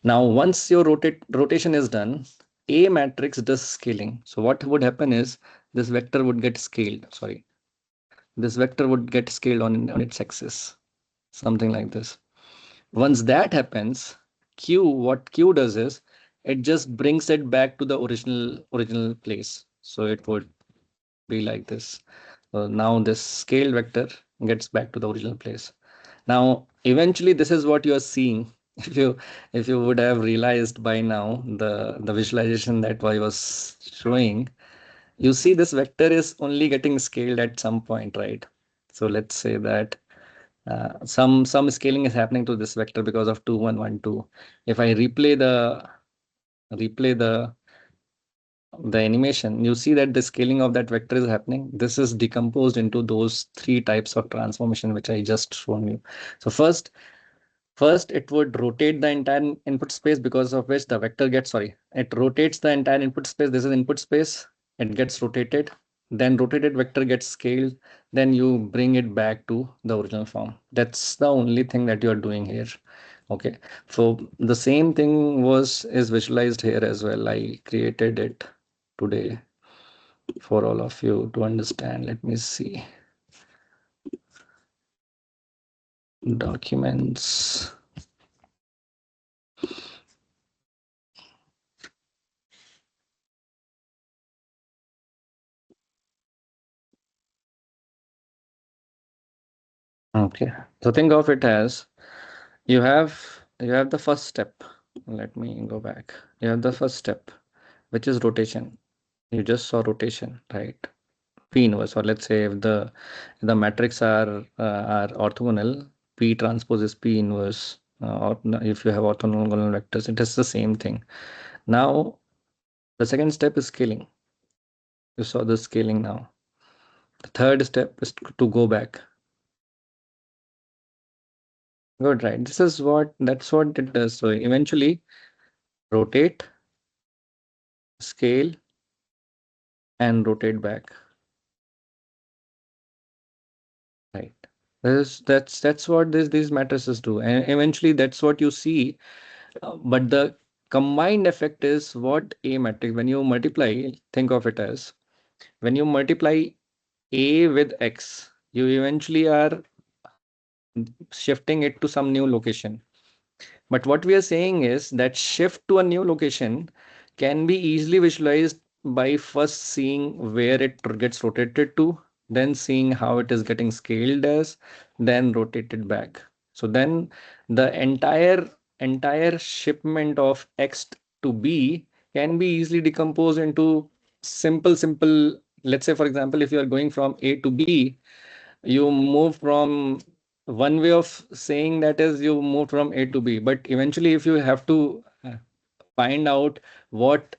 Speaker 1: Now, once your rotation is done, A matrix does scaling. So what would happen is this vector would get scaled. Sorry, this vector would get scaled on its axis, something like this. Once that happens, what Q does is it just brings it back to the original place. So it would be like this. So now this scale vector gets back to the original place. Now, eventually, this is what you are seeing. If you would have realized by now the visualization that I was showing, you see this vector is only getting scaled at some point, right? So let's say that some scaling is happening to this vector because of 2 1 1 2. If I replay the animation, you see that the scaling of that vector is happening. This is decomposed into those three types of transformation which I just shown you. So first it would rotate the entire input space, because of which the vector gets, sorry, it rotates the entire input space. This is input space, it gets rotated, then rotated vector gets scaled, then you bring it back to the original form. That's the only thing that you are doing here. Okay, so the same thing is visualized here as well. I created it today for all of you to understand. Let me see. Documents. Okay, so think of it as you have the first step. Let me go back. You have the first step, which is rotation. You just saw rotation, right? P inverse, or let's say if the matrix are orthogonal, P transpose is P inverse. Or if you have orthogonal vectors, it is the same thing. Now the second step is scaling. You saw the scaling now. The third step is to go back. Good, right? That's what it does. So eventually rotate, scale, and rotate back. Right. That's what these matrices do, and eventually that's what you see. But the combined effect is what A matrix. When you multiply, think of it as when you multiply A with X, you eventually are shifting it to some new location. But what we are saying is that shift to a new location, can be easily visualized by first seeing where it gets rotated to, then seeing how it is getting scaled as, then rotated back. So then the entire shipment of X to B can be easily decomposed into simple. Let's say, for example, if you are going from A to B, you move from one way of saying that is you move from A to B, but eventually if you have to find out what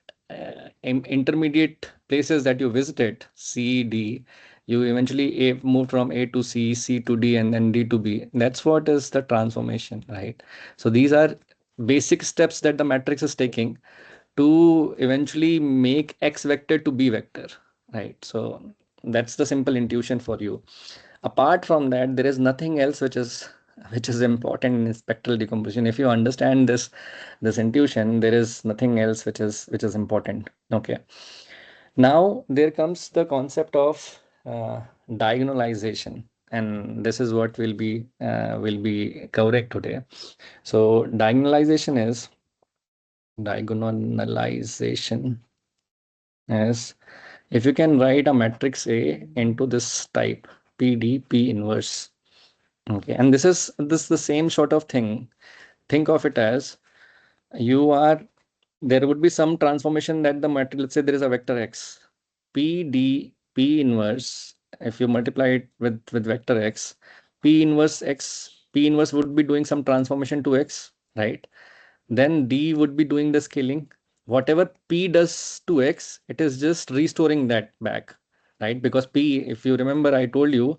Speaker 1: intermediate places that you visited, C, D, you eventually move from A to C, C to D, and then D to B. That's what is the transformation, right? So these are basic steps that the matrix is taking to eventually make X vector to B vector, right? So that's the simple intuition for you. Apart from that, there is nothing else which is important in spectral decomposition. If you understand this intuition, there is nothing else which is important. Okay. Now there comes the concept of diagonalization, and this is what will be correct today. So diagonalization is if you can write a matrix A into this type P inverse. Okay, and this is the same sort of thing. Think of it as you are there would be some transformation that the matrix, let's say there is a vector x, P inverse. If you multiply it with vector x, P inverse would be doing some transformation to x, right? Then D would be doing the scaling. Whatever P does to X, it is just restoring that back, right? Because P, if you remember, I told you,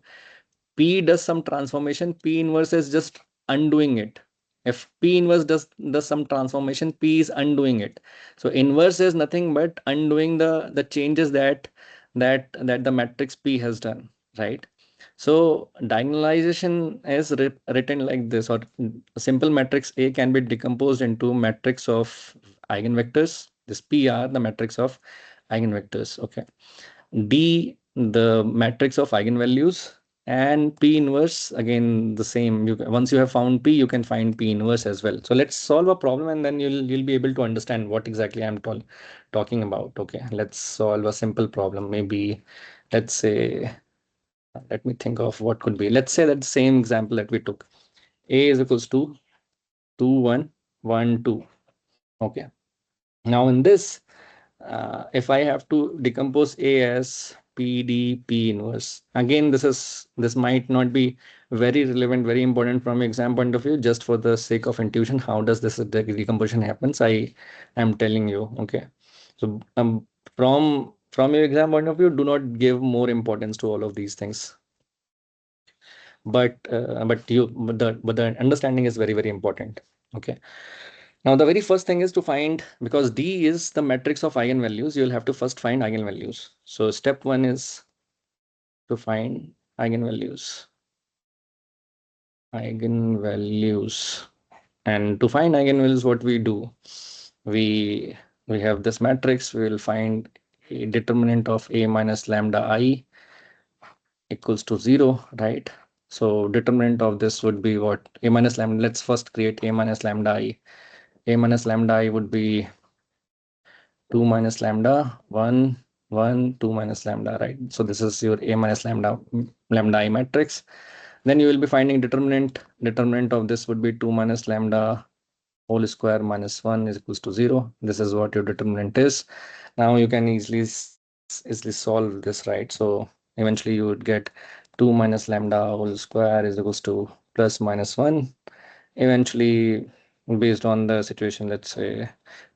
Speaker 1: P does some transformation, P inverse is just undoing it. If P inverse does some transformation, P is undoing it. So inverse is nothing but undoing the changes that the matrix P has done, right? So diagonalization is written like this, or a simple matrix A can be decomposed into matrix of eigenvectors. This P are the matrix of eigenvectors. Okay. D, the matrix of eigenvalues, and P inverse again the same. Once you have found P, you can find P inverse as well. So let's solve a problem, and then you'll be able to understand what exactly I'm talking about. Okay, let's solve a simple problem. Maybe let's say, let me think of what could be. Let's say that same example that we took. A is equals to 2, 1, 1, 2. Okay. Now in this, if I have to decompose A as P inverse, again, this might not be very relevant, very important from exam point of view. Just for the sake of intuition, how does this decomposition happens? I am telling you. Okay. So from your exam point of view, do not give more importance to all of these things. But the understanding is very important. Okay. Now the very first thing is to find, because D is the matrix of eigenvalues, you'll have to first find eigenvalues. So step one is to find eigenvalues. And to find eigenvalues, what we do, we have this matrix. We will find a determinant of A minus lambda I equals to 0, right? So determinant of this would be what? A minus lambda. Let's first create A minus lambda I. A minus lambda I would be 2 minus lambda, 1, 1, 2 minus lambda, right? So this is your A minus lambda I matrix. Then you will be finding determinant of this would be 2 minus lambda whole square minus 1 is equals to 0. This is what your determinant is. Now you can easily solve this, right? So eventually you would get 2 minus lambda whole square is equals to plus minus 1. Eventually, based on the situation, let's say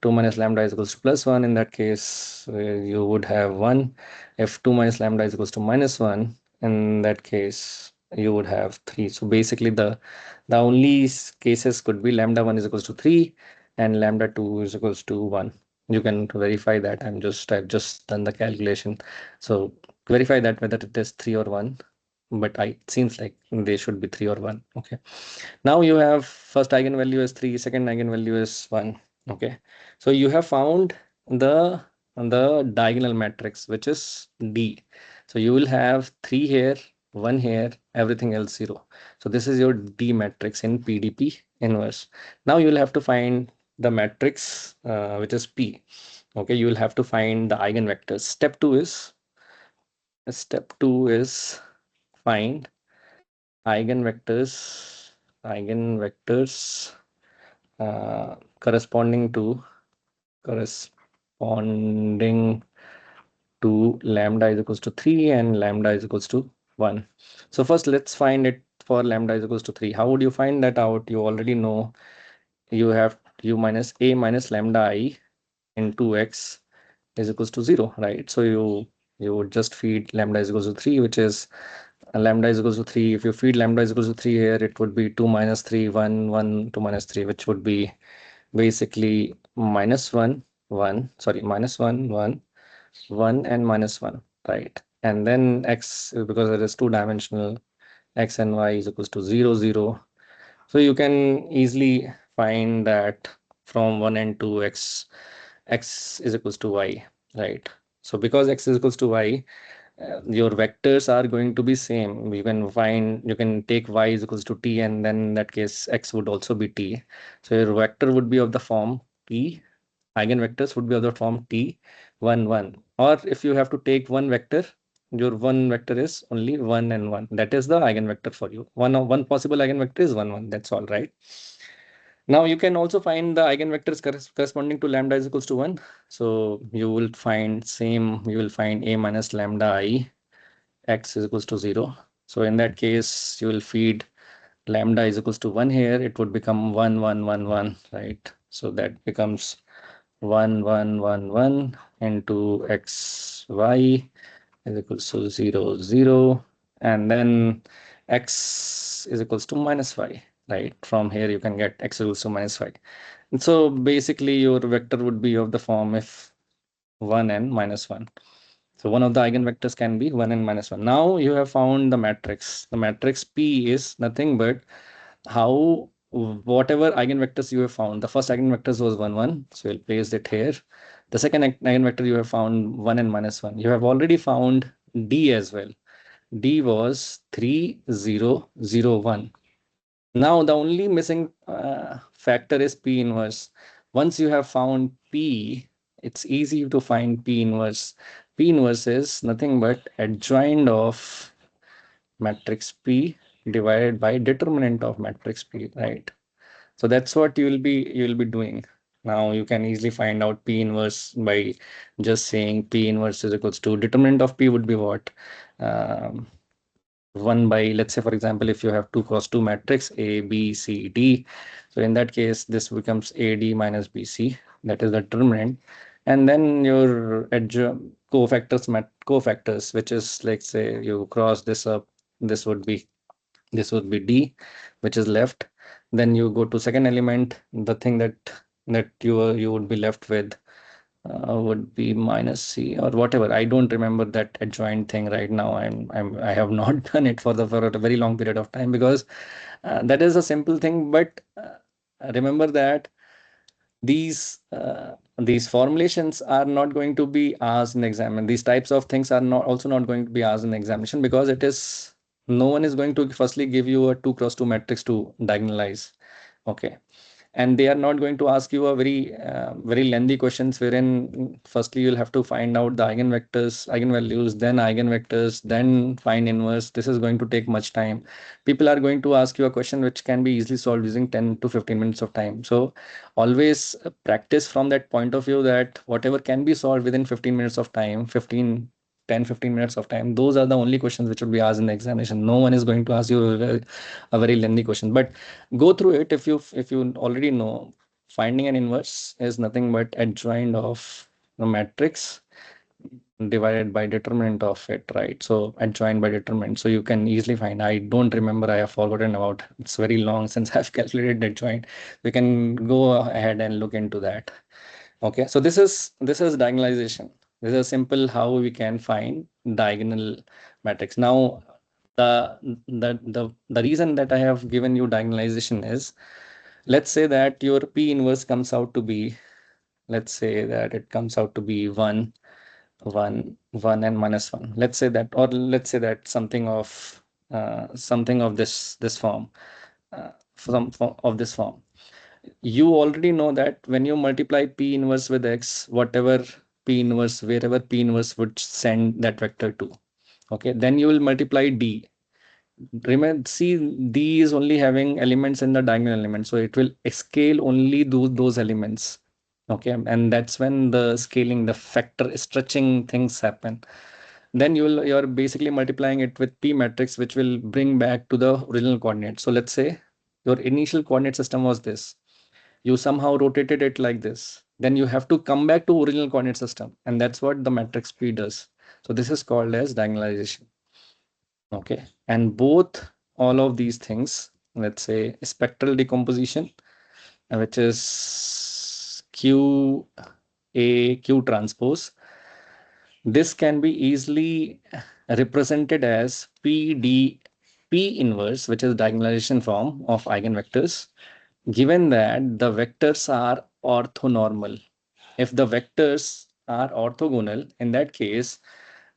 Speaker 1: 2 minus lambda is equals to plus 1. In that case, you would have 1. If 2 minus lambda is equals to minus 1, in that case, you would have 3. So basically, the only cases could be lambda 1 is equals to 3 and lambda 2 is equals to 1. You can verify that. I've just done the calculation. So verify that whether it is 3 or 1. But it seems like they should be 3 or 1. Okay. Now you have first eigenvalue is 3, second eigenvalue is 1. Okay. So you have found the diagonal matrix, which is D. So you will have 3 here, 1 here, everything else 0. So this is your D matrix in PDP inverse. Now you will have to find the matrix which is P. Okay, you will have to find the eigenvectors. Step two is find eigenvectors, eigenvectors corresponding to lambda is equals to 3 and lambda is equals to 1. So first let's find it for lambda is equals to 3. How would you find that out? You already know you have u minus a minus lambda I into x is equals to 0, right? So you would just feed lambda is equals to 3, which is lambda is equals to 3. If you feed lambda is equals to 3 here, it would be 2 minus 3, 1, 1, 2 minus 3, which would be basically minus 1, 1, sorry, minus 1, 1, 1 and minus 1, right? And then x, because it is two-dimensional, x and y is equals to 0, 0. So you can easily find that from 1 and 2 x is equals to y, right? So because x is equals to y, your vectors are going to be same. You can take y is equals to t, and then in that case x would also be t. So your vector would be of the form t, eigenvectors would be of the form t 1 1. Or if you have to take one vector, your one vector is only 1 and 1. That is the eigenvector for you. One possible eigenvector is 1 1. That's all, right? Now you can also find the eigenvectors corresponding to lambda is equals to 1. So you will find a minus lambda I x is equals to 0. So in that case, you will feed lambda is equals to 1 here. It would become 1 1 1 1, right? So that becomes 1 1 1 1 into x y is equals to 0 0, and then x is equals to minus y, right? From here you can get x equals to minus y. And so basically your vector would be of the form if 1 and minus 1. So one of the eigenvectors can be 1 and minus 1. Now you have found the matrix. The matrix P is nothing but how whatever eigenvectors you have found. The first eigenvectors was 1 1, so you'll place it here. The second eigenvector you have found 1 and minus 1. You have already found D as well. D was 3 0 0 1. Now the only missing factor is P inverse. Once you have found P, it's easy to find P inverse. P inverse is nothing but adjoint of matrix P divided by determinant of matrix P, right? So that's what you will be doing. Now you can easily find out P inverse by just saying P inverse is equals to determinant of P would be what? Um, 1 by, let's say for example, if you have 2 cross 2 matrix A, B, C, D. So in that case, this becomes AD minus BC. That is the determinant. And then your cofactors, which is, like, say you cross this up, this would be D, which is left. Then you go to second element, the thing that you would be left with would be minus C or whatever. I don't remember that adjoint thing right now. I have not done it for a very long period of time, because that is a simple thing. But remember that these formulations are not going to be asked in exam, and these types of things are not going to be asked in examination, because no one is going to firstly give you a 2 cross 2 matrix to diagonalize. Okay, and they are not going to ask you a very lengthy questions wherein firstly you'll have to find out the eigenvalues, then eigenvectors, then find inverse. This is going to take much time. People are going to ask you a question which can be easily solved using 10 to 15 minutes of time. So always practice from that point of view, that whatever can be solved within 15 minutes of time, 15 minutes of time, those are the only questions which will be asked in the examination. No one is going to ask you a very lengthy question. But go through it. If you already know, finding an inverse is nothing but adjoint of the matrix divided by determinant of it, right? So adjoint by determinant, so you can easily find. I don't remember, I have forgotten about, it's very long since I've calculated adjoint. We can go ahead and look into that. Okay, so this is diagonalization. This is simple how we can find diagonal matrix. Now the reason that I have given you diagonalization is, let's say that your P inverse comes out to be, let's say that it comes out to be 1 1 1 and minus 1. Let's say that, or let's say that something of this form, of this form. You already know that when you multiply P inverse with X, whatever P inverse, wherever P inverse would send that vector to, okay, then you will multiply D. Remember, see, D is only having elements in the diagonal element, so it will scale only those elements. Okay, and that's when the scaling, the factor stretching things happen. Then you're basically multiplying it with P matrix, which will bring back to the original coordinate. So let's say your initial coordinate system was this. You somehow rotated it like this. Then you have to come back to original coordinate system, and that's what the matrix P does. So this is called as diagonalization. Okay, and both all of these things, let's say spectral decomposition, which is Q A Q transpose, this can be easily represented as PD P inverse, which is diagonalization form of eigenvectors, given that the vectors are orthonormal. If the vectors are orthogonal, in that case,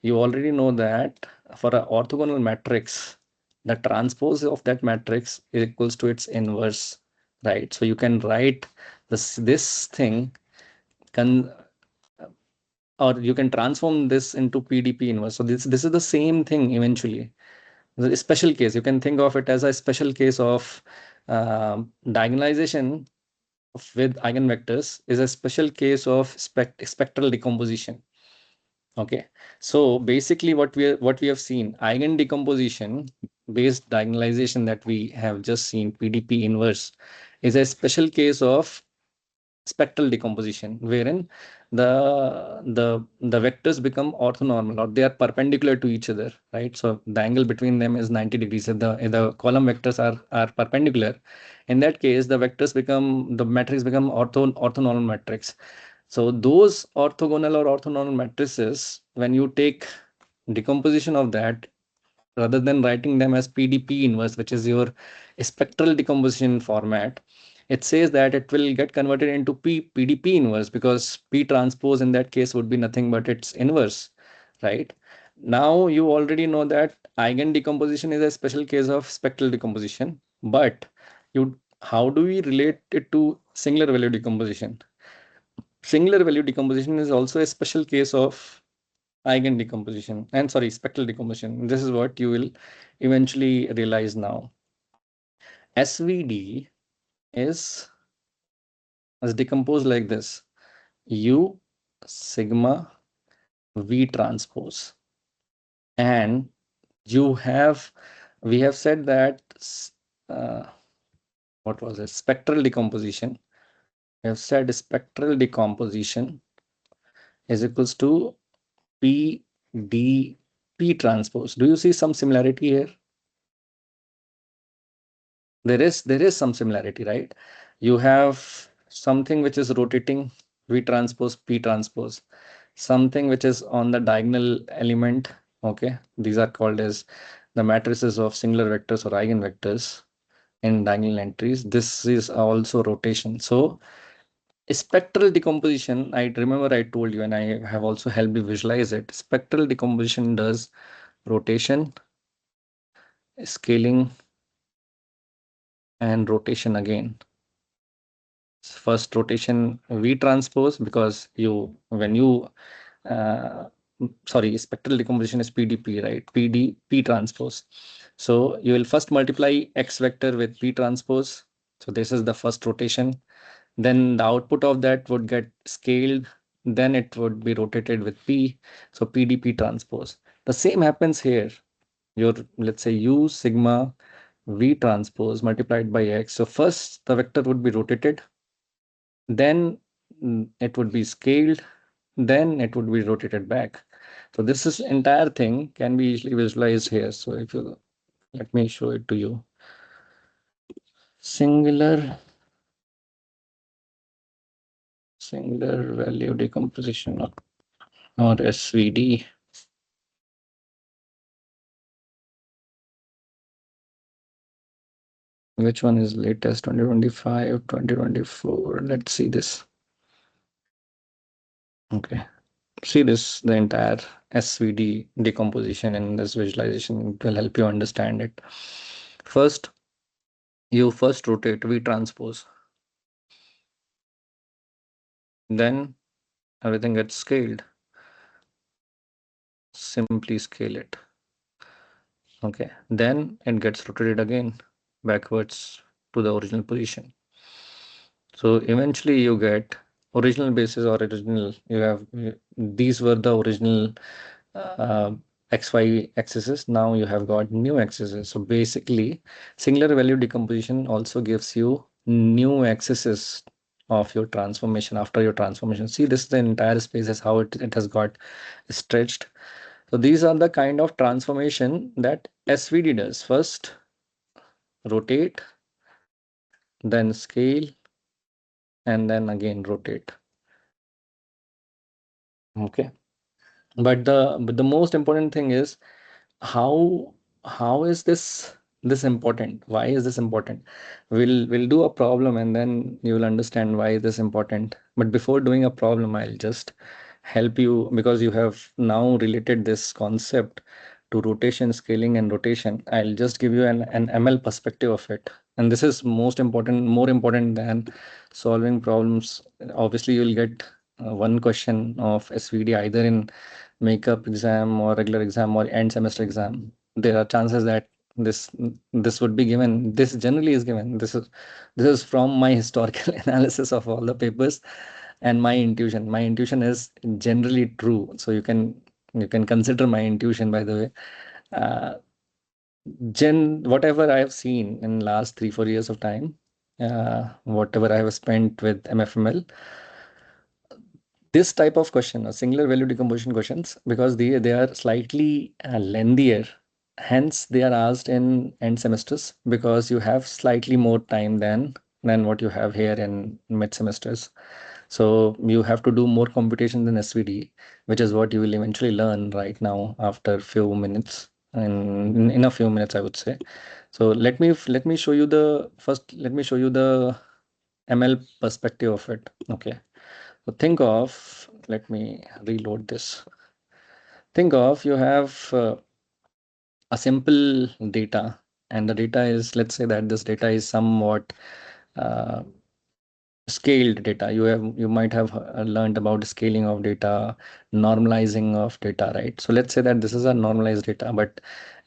Speaker 1: you already know that for an orthogonal matrix, the transpose of that matrix is equals to its inverse, right? So you can write this thing can, or you can transform this into PDP inverse. So this is the same thing eventually. The special case, you can think of it as a special case of diagonalization with eigenvectors is a special case of spectral decomposition. Okay, so basically what we have seen, eigen decomposition based diagonalization that we have just seen, PDP inverse, is a special case of spectral decomposition, wherein the vectors become orthonormal, or they are perpendicular to each other, right? So the angle between them is 90 degrees. If the column vectors are perpendicular, in that case the matrix become orthonormal matrix. So those orthogonal or orthonormal matrices, when you take decomposition of that, rather than writing them as PDP inverse, which is your spectral decomposition format, it says that it will get converted into PDP inverse, because P transpose in that case would be nothing but its inverse, right? Now you already know that eigen decomposition is a special case of spectral decomposition, but how do we relate it to singular value decomposition? Singular value decomposition is also a special case of eigen decomposition, and sorry, spectral decomposition. This is what you will eventually realize now. SVD is decomposed like this: U sigma V transpose. And we have said that what was it? Spectral decomposition. We have said spectral decomposition is equals to P D P transpose. Do you see some similarity here? There is some similarity, right? You have something which is rotating, V transpose P transpose, something which is on the diagonal element. Okay, these are called as the matrices of singular vectors or eigenvectors in diagonal entries. This is also rotation. So spectral decomposition, I remember I told you, and I have also helped you visualize it. Spectral decomposition does rotation, scaling, and rotation again. First rotation V transpose, because when you sorry, spectral decomposition is PDP, right? P transpose. So you will first multiply X vector with P transpose. So this is the first rotation. Then the output of that would get scaled. Then it would be rotated with P. So PDP transpose. The same happens here. Let's say U sigma V transpose multiplied by X. So first the vector would be rotated, then it would be scaled, then it would be rotated back. So this is entire thing can be easily visualized here. So if you let me show it to you. Singular value decomposition, or SVD. Which one is latest? 2025, 2024. Let's see this. Okay. See this, the entire SVD decomposition in this visualization. It will help you understand it. First, you rotate V transpose. then everything gets scaled. Simply scale it. Okay, then it gets rotated again backwards to the original position. So eventually you get original basis or original, you have these were the original uh, XY axes. Now you have got new axes. So basically, singular value decomposition also gives you new axes of your transformation after your transformation. See, this is the entire space is how it has got stretched. So these are the kind of transformation that SVD does. First, rotate, then scale, and then again rotate. Okay. But the most important thing is how is this important? Why is this important? We'll do a problem and then you will understand why is this important. But before doing a problem, I'll just help you because you have now related this concept to rotation, scaling, and rotation. I'll just give you an ML perspective of it. And this is most important, more important than solving problems. Obviously, you'll get one question of SVD either in makeup exam or regular exam or end semester exam. There are chances that this this would be given. This generally is given. This is from my historical analysis of all the papers and my intuition. My intuition is generally true. So you can consider my intuition, by the way. Uh, whatever I have seen in last 3 4 years of time, whatever I have spent with MFML, this type of question, singular value decomposition questions, because they are slightly lengthier. Hence, they are asked in end semesters because you have slightly more time than what you have here in mid semesters. So you have to do more computation than SVD, which is what you will eventually learn right now after few minutes. In a few minutes, I would say. So let me show you the first. Let me show you the ML perspective of it. Okay. So think of, let me reload this. Think of you have a simple data, and the data is, let's say that this data is somewhat uh, scaled data. You might have learned about scaling of data, normalizing of data, right? So let's say that this is a normalized data,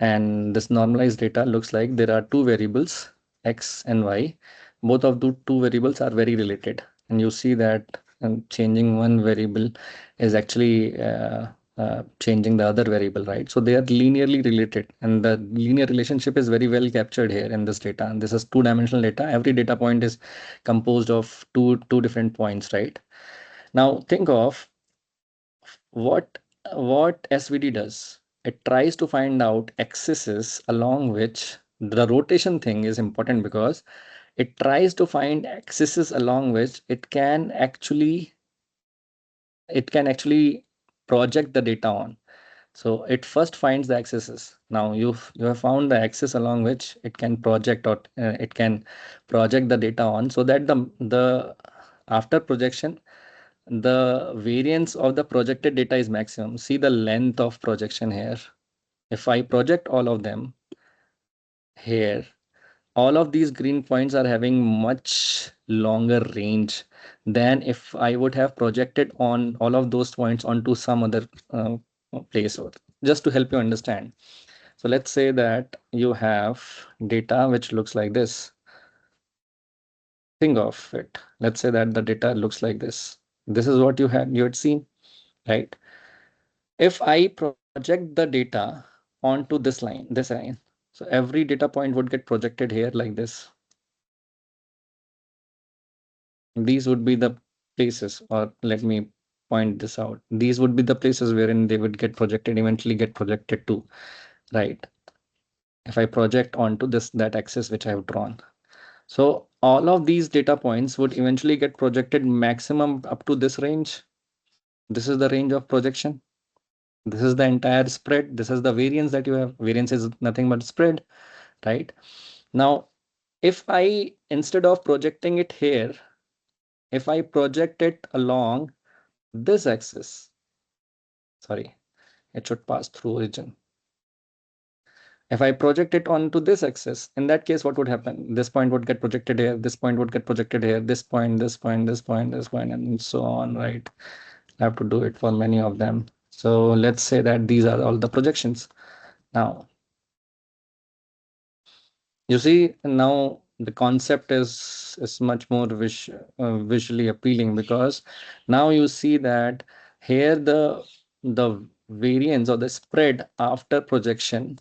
Speaker 1: and this normalized data looks like there are two variables, x and y. Both of the two variables are very related, and you see that changing one variable is actually changing the other variable, right? So they are linearly related, and the linear relationship is very well captured here in this data. And this is two-dimensional data. Every data point is composed of two different points, right? Now think of what what SVD does. It tries to find out axes along which the rotation thing is important because it tries to find axes along which it can actually project the data on. So it first finds the axes. Now you have found the axis along which it can project, or it can project the data on, so that the after projection the variance of the projected data is maximum. See the length of projection here. If I project all of them here, all of these green points are having much longer range than if I would have projected on all of those points onto some other place. Just to help you understand. So let's say that you have data which looks like this. Think of it. Let's say that the data looks like this. This is what you had seen, right? If I project the data onto this line, so every data point would get projected here like this. These would be the places, or let me point this out. These would be the places wherein they would get projected, eventually get projected to, right? If I project onto that axis which I have drawn. So all of these data points would eventually get projected maximum up to this range. This is the range of projection. This is the entire spread. This is the variance that you have. Variance is nothing but spread, right? Now, if I, instead of projecting it here, if I project it along this axis, sorry, it should pass through origin. If I project it onto this axis, in that case, what would happen? This point would get projected here, this point would get projected here, this point, this point, this point, this point, and so on, right? I have to do it for many of them. So let's say that these are all the projections. Now, you see, now the concept is much more visually appealing, because now you see that here the variance or the spread after projection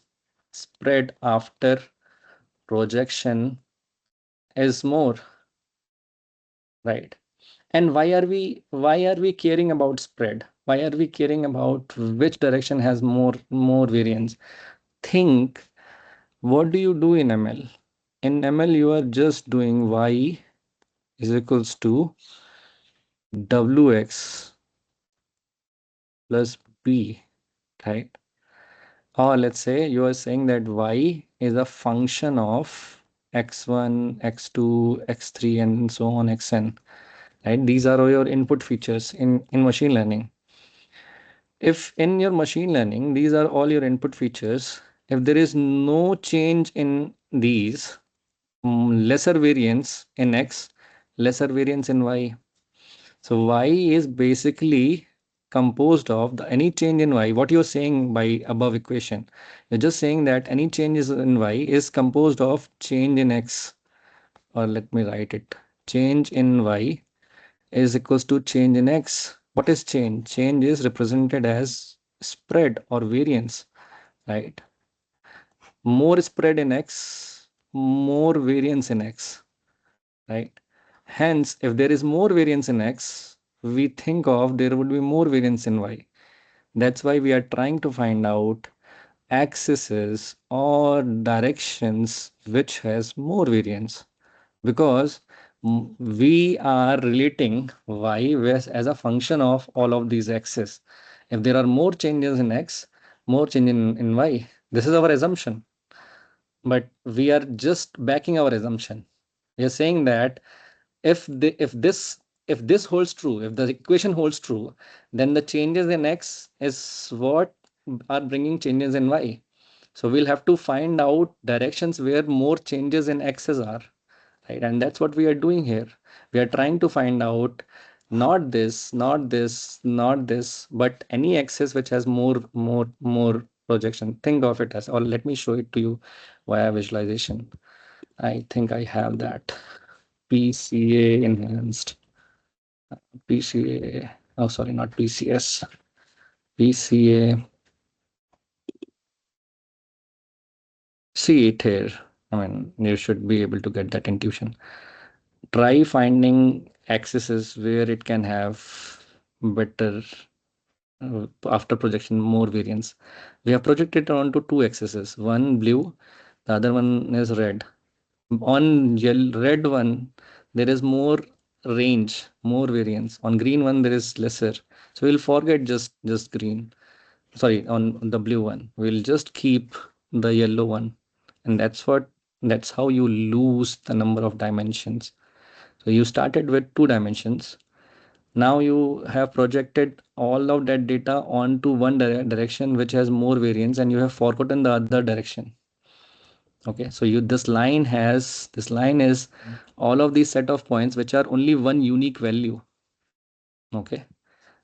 Speaker 1: is more, right? And why are we caring about spread? Why are we caring about which direction has more variance? Think, what do you do in ML? In ML, you are just doing y is equals to wx plus b, right? Or let's say you are saying that y is a function of x1, x2, x3, and so on, xn, right? These are all your input features in machine learning. If in your machine learning, these are all your input features, if there is no change in these, lesser variance in x, lesser variance in y. So y is basically composed of any change in y. What you're saying by above equation, you're just saying that any changes in y is composed of change in x, or let me write it. Change in y is equals to change in x. What is change? Change is represented as spread or variance, right? More spread in x, more variance in x, right? Hence, if there is more variance in x, we think of there would be more variance in y. That's why we are trying to find out axes or directions which has more variance, because we are relating y as a function of all of these x's. If there are more changes in x, more change in y. This is our assumption, but we are just backing our assumption. We are saying that if this holds true, if the equation holds true, then the changes in x is what are bringing changes in y. So we'll have to find out directions where more changes in x's are, right? And that's what we are doing here. We are trying to find out not this, not this, not this, but any axis which has more projection. Think of it as, or let me show it to you via visualization. I think I have that. PCA enhanced. PCA. Oh, sorry, not PCS. PCA. See it here. I mean, you should be able to get that intuition. Try finding axes where it can have better after projection, more variance. We have projected onto two axes, one blue, the other one is red. On red one, there is more range, more variance. On green one, there is lesser. So we'll forget just green. Sorry, on the blue one, we'll just keep the yellow one, and that's how you lose the number of dimensions. So you started with 2 dimensions. Now you have projected all of that data onto one direction which has more variance, and you have forgotten the other direction. Okay, so this line is all of these set of points which are only one unique value. Okay,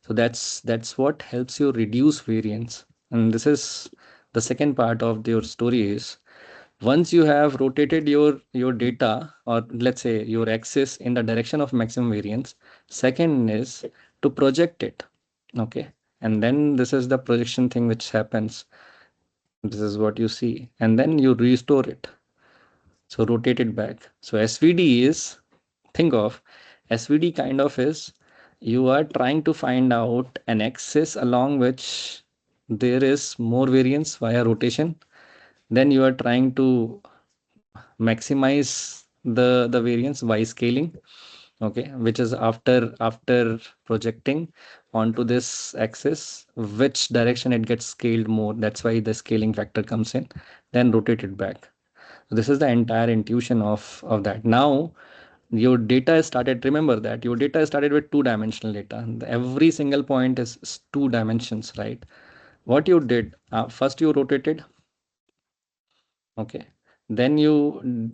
Speaker 1: so that's what helps you reduce variance. And this is the second part of your story is, once you have rotated your data, or let's say your axis in the direction of maximum variance, second is to project it. Okay, and then this is the projection thing which happens. This is what you see, and then you restore it. So rotate it back. So SVD is, think of SVD kind of is, you are trying to find out an axis along which there is more variance via rotation. Then you are trying to maximize the variance by scaling. Okay, which is after projecting onto this axis, which direction it gets scaled more. That's why the scaling factor comes in. Then rotate it back. So this is the entire intuition of that. Now your data is started. Remember that your data is started with 2 dimensional data. And every single point is 2 dimensions, right? What you did, first you rotated, Okay. Then you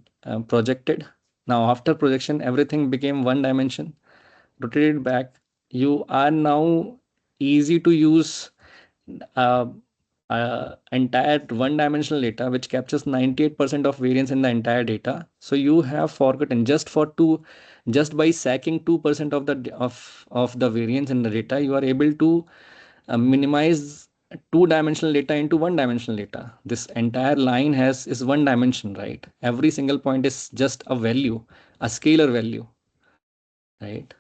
Speaker 1: projected. Now after projection, everything became one dimension. Rotated back. You are now easy to use uh, entire one-dimensional data, which captures 98% of variance in the entire data. So you have forgotten just by sacking 2% of the variance in the data, you are able to minimize two-dimensional data into one-dimensional data. This entire line is one dimension, right? Every single point is just a value, a scalar value, right?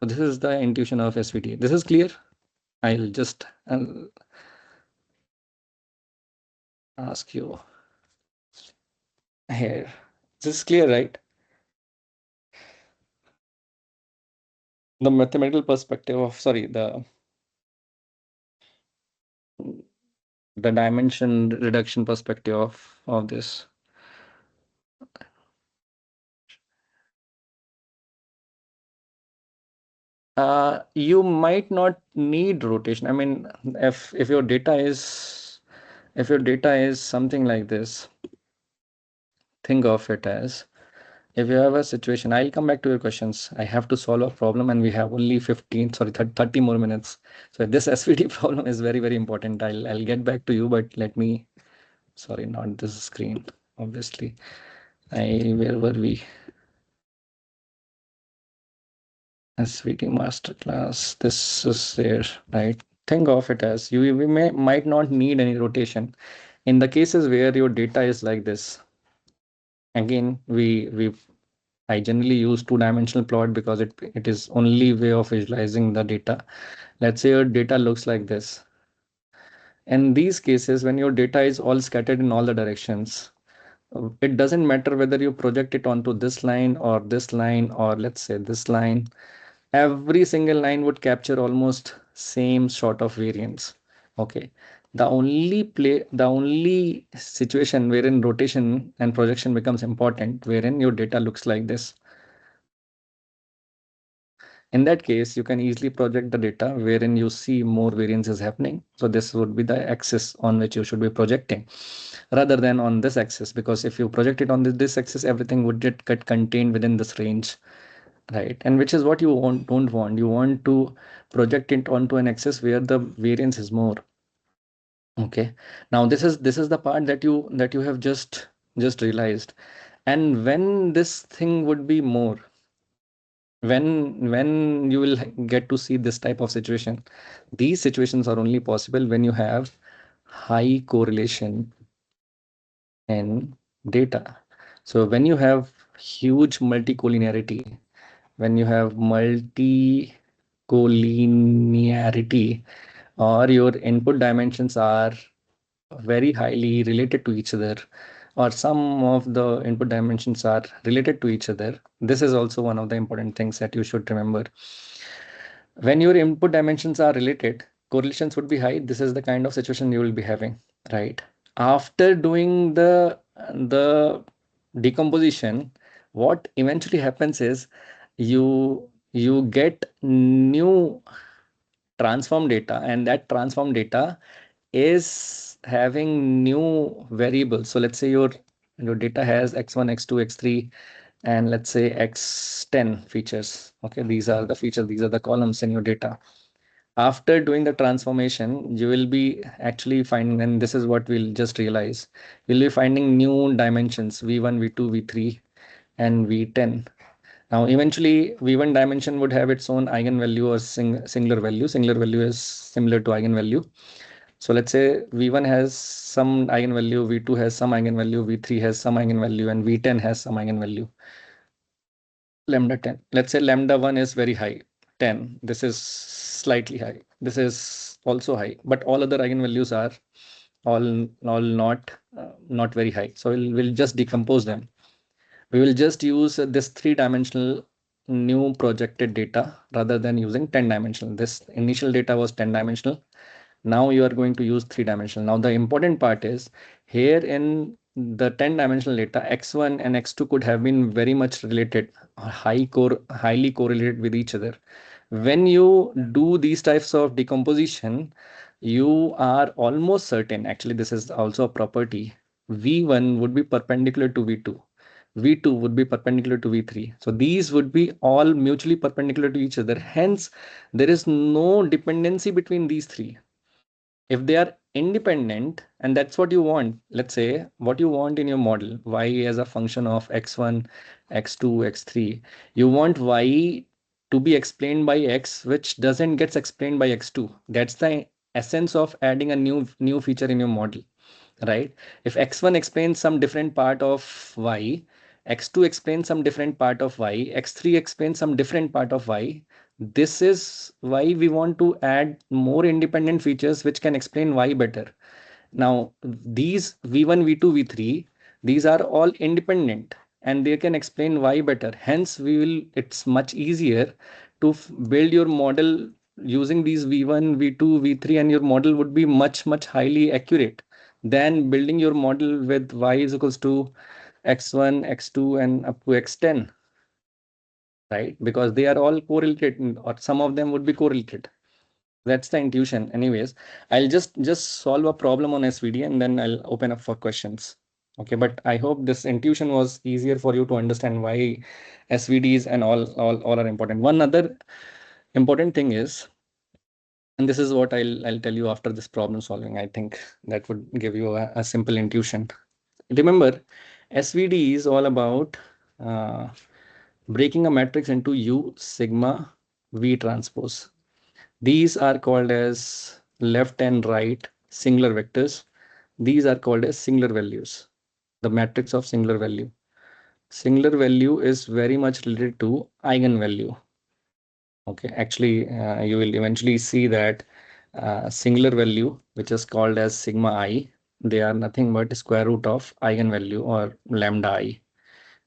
Speaker 1: So this is the intuition of SVT. This is clear. I'll just ask you here. This is clear, right? The mathematical perspective of, sorry, the dimension reduction perspective of this. You might not need rotation. I mean, if your data is something like this, think of it as, if you have a situation, I'll come back to your questions. I have to solve a problem and we have only 30 more minutes. So this SVT problem is very, very important. I'll get back to you, but let me, sorry, not this screen, obviously. Where were we? SVT masterclass. This is there, right? Think of it as we might not need any rotation. In the cases where your data is like this, again, I generally use two-dimensional plot because it is only way of visualizing the data. Let's say your data looks like this. In these cases, when your data is all scattered in all the directions, it doesn't matter whether you project it onto this line or this line, or let's say this line. Every single line would capture almost same sort of variance. Okay. The only situation wherein rotation and projection becomes important, wherein your data looks like this. In that case, you can easily project the data wherein you see more variances happening. So this would be the axis on which you should be projecting rather than on this axis, because if you project it on this axis, everything would get contained within this range, right? And which is what you don't want. You want to project it onto an axis where the variance is more. Okay. Now this is the part that you have just realized. And when this thing would be more, when you will get to see this type of situation, these situations are only possible when you have high correlation in data. So when you have huge multicollinearity, when you have multicollinearity, or your input dimensions are very highly related to each other, or some of the input dimensions are related to each other. This is also one of the important things that you should remember. When your input dimensions are related, correlations would be high. This is the kind of situation you will be having, right? After doing the decomposition, what eventually happens is you get new transform data, and that transform data is having new variables. So let's say your data has x1, x2, x3, and let's say x10 features. Okay, these are the features, these are the columns in your data. After doing the transformation, you will be actually finding, and this is what we'll just realize, we'll be finding new dimensions, v1, v2, v3, and v10. Now, eventually, v1 dimension would have its own eigenvalue or singular value. Singular value is similar to eigenvalue. So let's say v1 has some eigenvalue, v2 has some eigenvalue, v3 has some eigenvalue, and v10 has some eigenvalue. Lambda 10. Let's say lambda 1 is very high, 10. This is slightly high. This is also high, but all other eigenvalues are all not very high. So we'll just decompose them. We will just use this three-dimensional new projected data rather than using 10-dimensional. This initial data was 10-dimensional. Now you are going to use three-dimensional. Now the important part is here in the 10-dimensional data, x1 and x2 could have been very much related, highly correlated with each other. When you do these types of decomposition, you are almost certain, actually this is also a property, V1 would be perpendicular to V2. V2 would be perpendicular to V3. So these would be all mutually perpendicular to each other. Hence, there is no dependency between these three. If they are independent, and that's what you want, let's say what you want in your model, y as a function of x1, x2, x3, you want y to be explained by x, which doesn't gets explained by x2. That's the essence of adding a new feature in your model, right? If x1 explains some different part of y, x2 explains some different part of y, x3 explains some different part of y, this is why we want to add more independent features which can explain y better. Now, these v1, v2, v3, these are all independent and they can explain y better. Hence, it's much easier to build your model using these v1, v2, v3, and your model would be much highly accurate than building your model with y is equals to x1, x2, and up to x10, right? Because they are all correlated, or some of them would be correlated. That's the intuition. Anyways, I'll just solve a problem on SVD and then I'll open up for questions. Okay, but I hope this intuition was easier for you to understand why SVDs and all are important. One other important thing is, and this is what I'll tell you after this problem solving. I think that would give you a simple intuition. Remember, SVD is all about uh, breaking a matrix into U, sigma, V transpose. These are called as left and right singular vectors. These are called as singular values, the matrix of singular value. Singular value is very much related to eigenvalue. Okay, actually, you will eventually see that singular value, which is called as sigma I, they are nothing but square root of eigenvalue or lambda I.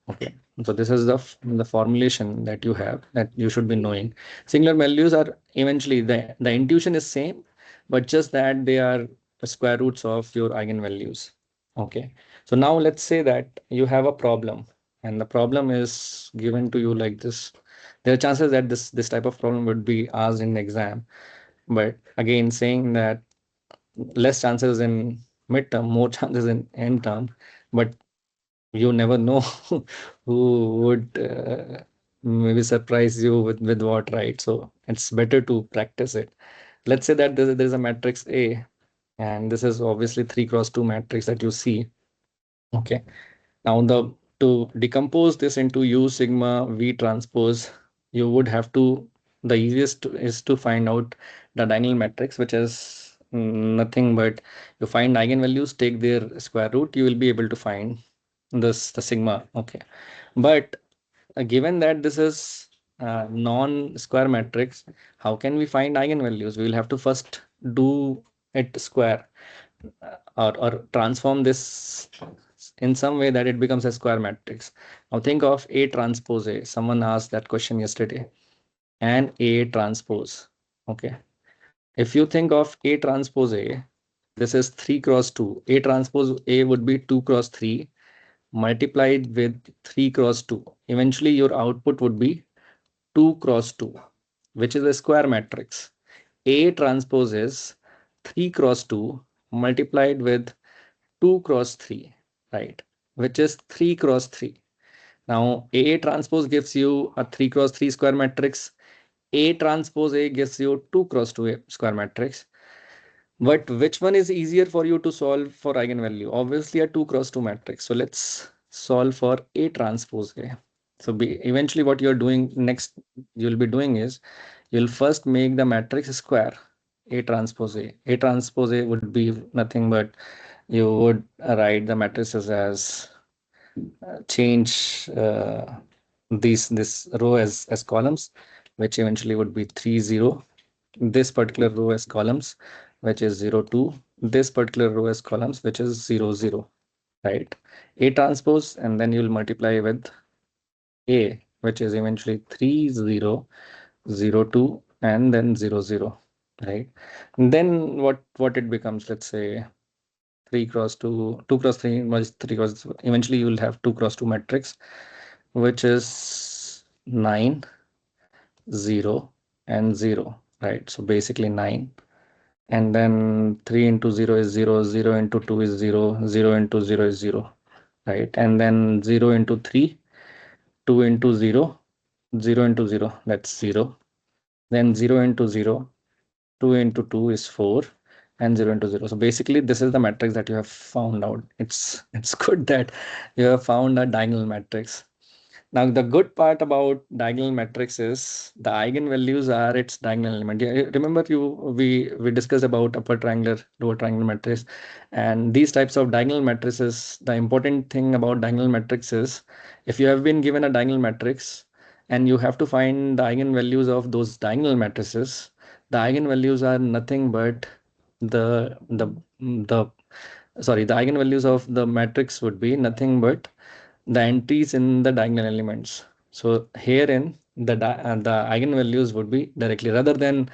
Speaker 1: Okay, so this is the formulation that you have that you should be knowing. Singular values are eventually the intuition is same, but just that they are the square roots of your eigenvalues. Okay, so now let's say that you have a problem and the problem is given to you like this. There are chances that this type of problem would be asked in the exam, but again saying that less chances in midterm, more chances in end term, but you never know who would maybe surprise you with what, right? So it's better to practice it. Let's say that there's a matrix A, and this is obviously 3 cross 2 matrix that you see. Okay. Now to decompose this into U sigma V transpose, you would have to, the easiest is to find out the diagonal matrix, which is nothing but you find eigenvalues, take their square root, you will be able to find the sigma. Okay, but given that this is non-square matrix, how can we find eigenvalues? We will have to first do it square, or transform this in some way that it becomes a square matrix. Now think of A transpose A. Someone asked that question yesterday. And A transpose. Okay. If you think of A transpose A, this is 3 cross 2. A transpose A would be 2 cross 3 multiplied with 3 cross 2. Eventually, your output would be 2 cross 2, which is a square matrix. A transpose is 3 cross 2 multiplied with 2 cross 3, right? Which is 3 cross 3. Now, A transpose gives you a 3 cross 3 square matrix. A transpose A gives you 2 cross 2 square matrix. But which one is easier for you to solve for eigenvalue? Obviously, a 2 cross 2 matrix. So let's solve for A transpose A. So eventually what you're doing next, you'll be doing is you'll first make the matrix square. A transpose A. A transpose A would be nothing but you would write the matrices as change this row as columns, which eventually would be 3 0. This particular row as columns, which is 0 2. This particular row as columns, which is 0 0, right? A transpose, and then you'll multiply with A, which is eventually 3 0 0 2, and then 0 0, right? And then what it becomes, let's say 3 cross 2, 2 cross 3 was 3 cross, eventually you will have 2 cross 2 matrix, which is 9 0 and 0, right? So basically 9 And then 3 into 0 is 0, 0 into 2 is 0, 0 into 0 is 0, right? And then 0 into 3, 2 into 0, 0 into 0, that's 0. Then 0 into 0, 2 into 2 is 4, and 0 into 0. So basically, this is the matrix that you have found out. It's good that you have found a diagonal matrix. Now, the good part about diagonal matrix is the eigenvalues are its diagonal element. Yeah, remember we discussed about upper triangular, lower triangular matrix, and these types of diagonal matrices. The important thing about diagonal matrix is if you have been given a diagonal matrix and you have to find the eigenvalues of those diagonal matrices, the eigenvalues are nothing but the the eigenvalues of the matrix would be nothing but the entries in the diagonal elements. So herein the eigenvalues would be directly rather than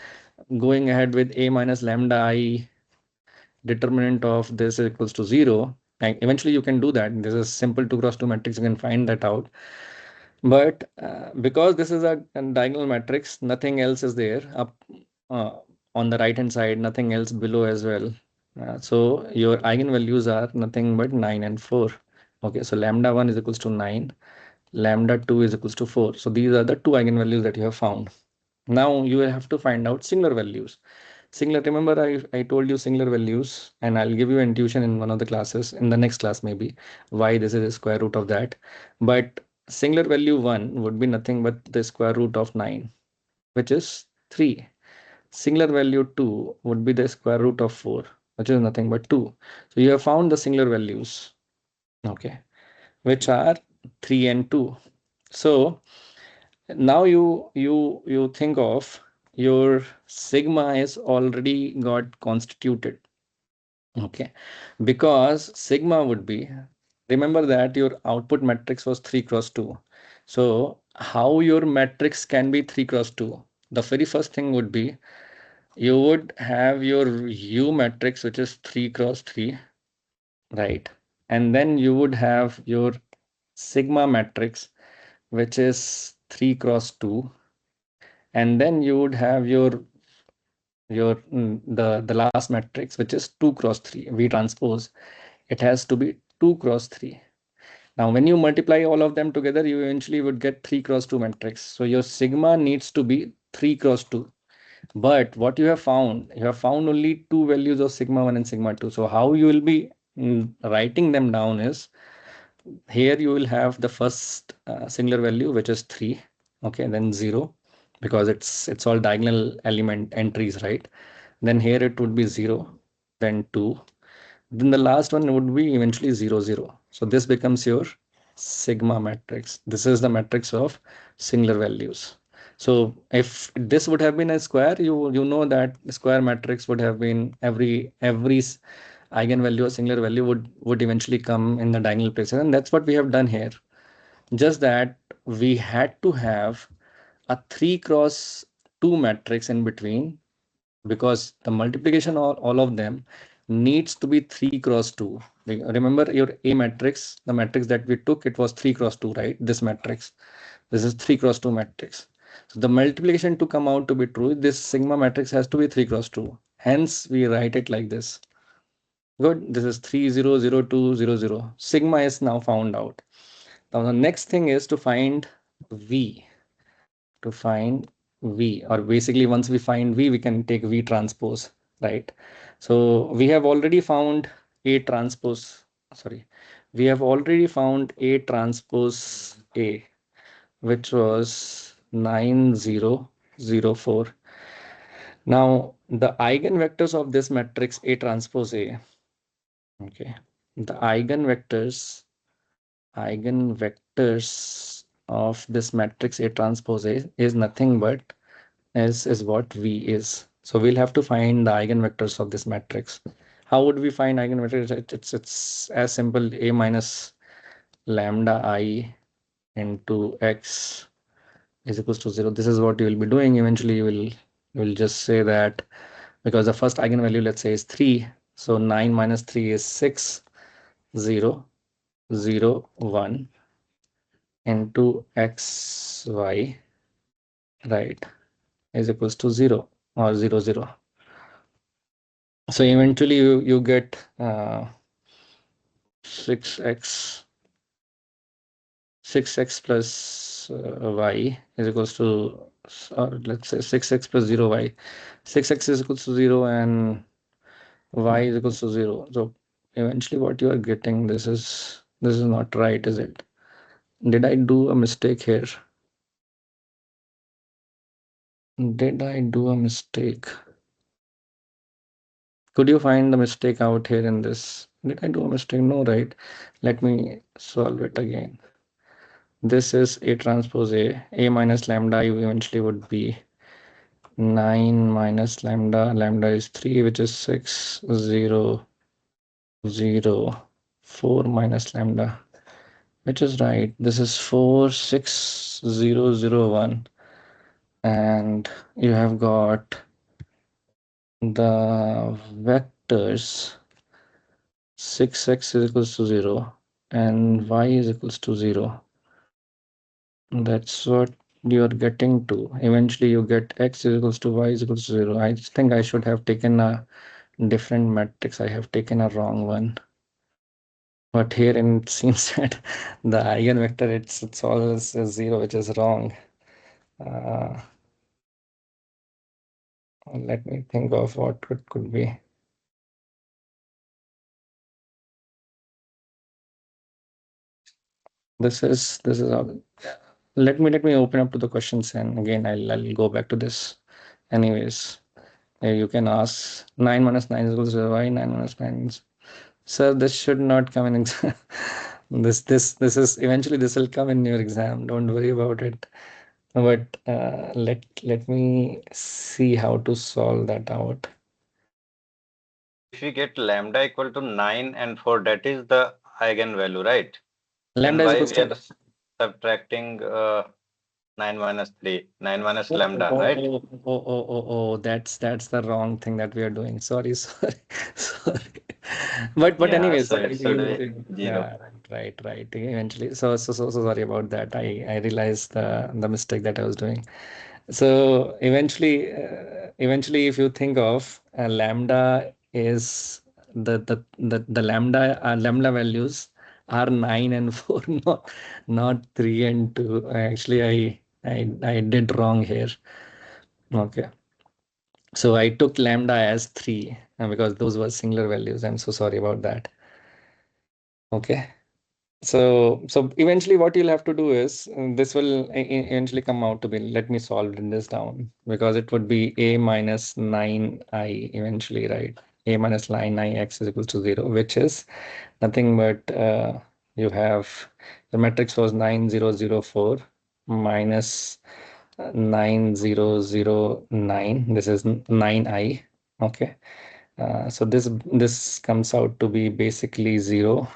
Speaker 1: going ahead with a minus lambda I determinant of this equals to 0. And eventually you can do that. This is simple 2 cross 2 matrix. You can find that out. But because this is a diagonal matrix, nothing else is there up uh, on the right hand side, nothing else below as well. So your eigenvalues are nothing but 9 and 4. Okay, so lambda 1 is equals to 9, lambda 2 is equals to 4. So these are the two eigenvalues that you have found. Now you will have to find out singular values. Singular, remember I told you singular values, and I'll give you intuition in one of the classes, in the next class maybe, why this is the square root of that. But singular value 1 would be nothing but the square root of 9, which is 3. Singular value 2 would be the square root of 4, which is nothing but 2. So you have found the singular values, okay, which are 3 and 2. So now you think of your sigma is already got constituted, okay, because sigma would be, remember that your output matrix was 3 cross 2. So how your matrix can be 3 cross 2? The very first thing would be you would have your U matrix, which is 3 cross 3, right? And then you would have your sigma matrix, which is 3 cross 2. And then you would have the last matrix, which is 2 cross 3. V transpose, it has to be 2 cross 3. Now, when you multiply all of them together, you eventually would get 3 cross 2 matrix. So your sigma needs to be 3 cross 2. But what you have found only two values of sigma 1 and sigma 2. So how you will be writing them down is, here you will have the first singular value, which is 3, okay, then 0, because it's all diagonal element entries, right? Then here it would be 0, then 2, then the last one would be eventually 0, 0. So this becomes your sigma matrix. This is the matrix of singular values. So if this would have been a square, you know that square matrix would have been every eigenvalue or singular value would eventually come in the diagonal places, and that's what we have done here. Just that we had to have a 3 cross 2 matrix in between, because the multiplication of all of them needs to be 3 cross 2. Remember your A matrix, the matrix that we took, it was 3 cross 2, right? This matrix, this is 3 cross 2 matrix. So the multiplication to come out to be true, this sigma matrix has to be 3 cross 2. Hence we write it like this. Good. This is 3 0 0 2 0 0. Sigma is now found out. Now the next thing is to find V. To find V, or basically once we find V, we can take V transpose, right? So we have already found A transpose, sorry, we have already found A transpose A, which was 9004. Now the eigenvectors of this matrix A transpose A, okay, the eigenvectors of this matrix A transpose A is nothing but is what V is. So we'll have to find the eigenvectors of this matrix. How would we find eigenvectors? It's as simple, A minus lambda I into X is equals to 0. This is what you will be doing. Eventually you will just say that because the first eigenvalue, let's say, is 3. So 9 minus 3 is 6, 0, 0, 1 into xy, right, is equals to 0 or 0, 0. So eventually you get 6x plus y is equals to, or let's say 6x plus 0y. 6x is equals to 0 and y is equals to 0. So eventually what you are getting, this is not right, is it? Did I do a mistake here? Did I do a mistake? Could you find the mistake out here in this? Did I do a mistake? No, right? Let me solve it again. This is A transpose A. A minus lambda eventually would be 9 minus lambda. Lambda is 3, which is 6, 0, 0, 4 minus lambda, which is right. This is 4, 6, 0, 0, 1. And you have got the vectors 6x is equals to 0 and y is equals to 0. That's what you're getting to. Eventually you get x is equals to y is equals to 0. I think I should have taken a different matrix. I have taken a wrong one. But here it seems that the eigenvector, it's always a 0, which is wrong. Let me think of what it could be. This is all. Let me open up to the questions, and again I'll go back to this. Anyways, you can ask 9 minus 9 is equals to y. 9 minus 9 is, sir, this should not come in exam. This is eventually this will come in your exam. Don't worry about it. But let me see how to solve that out.
Speaker 9: If we get lambda equal to 9 and 4, that is the eigenvalue, right?
Speaker 1: Lambda
Speaker 9: then
Speaker 1: is
Speaker 9: why
Speaker 1: equals
Speaker 9: we
Speaker 1: to
Speaker 9: are subtracting 9 minus 3, 9 minus
Speaker 1: Oh,
Speaker 9: lambda, right?
Speaker 1: that's the wrong thing that we are doing. Sorry, sorry, sorry. But
Speaker 9: Yeah,
Speaker 1: anyways,
Speaker 9: so it should be 0.
Speaker 1: yeah, right. Eventually, so sorry about that. I realized the mistake that I was doing. So eventually, if you think of lambda is the lambda values are 9 and 4, not 3 and 2. Actually, I did wrong here. Okay. So I took lambda as 3 because those were singular values. I'm so sorry about that. Okay. So eventually what you'll have to do is this will eventually come out to be, let me solve this down, because it would be a minus 9i eventually, right? A minus 9i x is equal to 0, which is nothing but you have the matrix was 9004 minus 9009. This is 9i. Okay. So this comes out to be basically 0,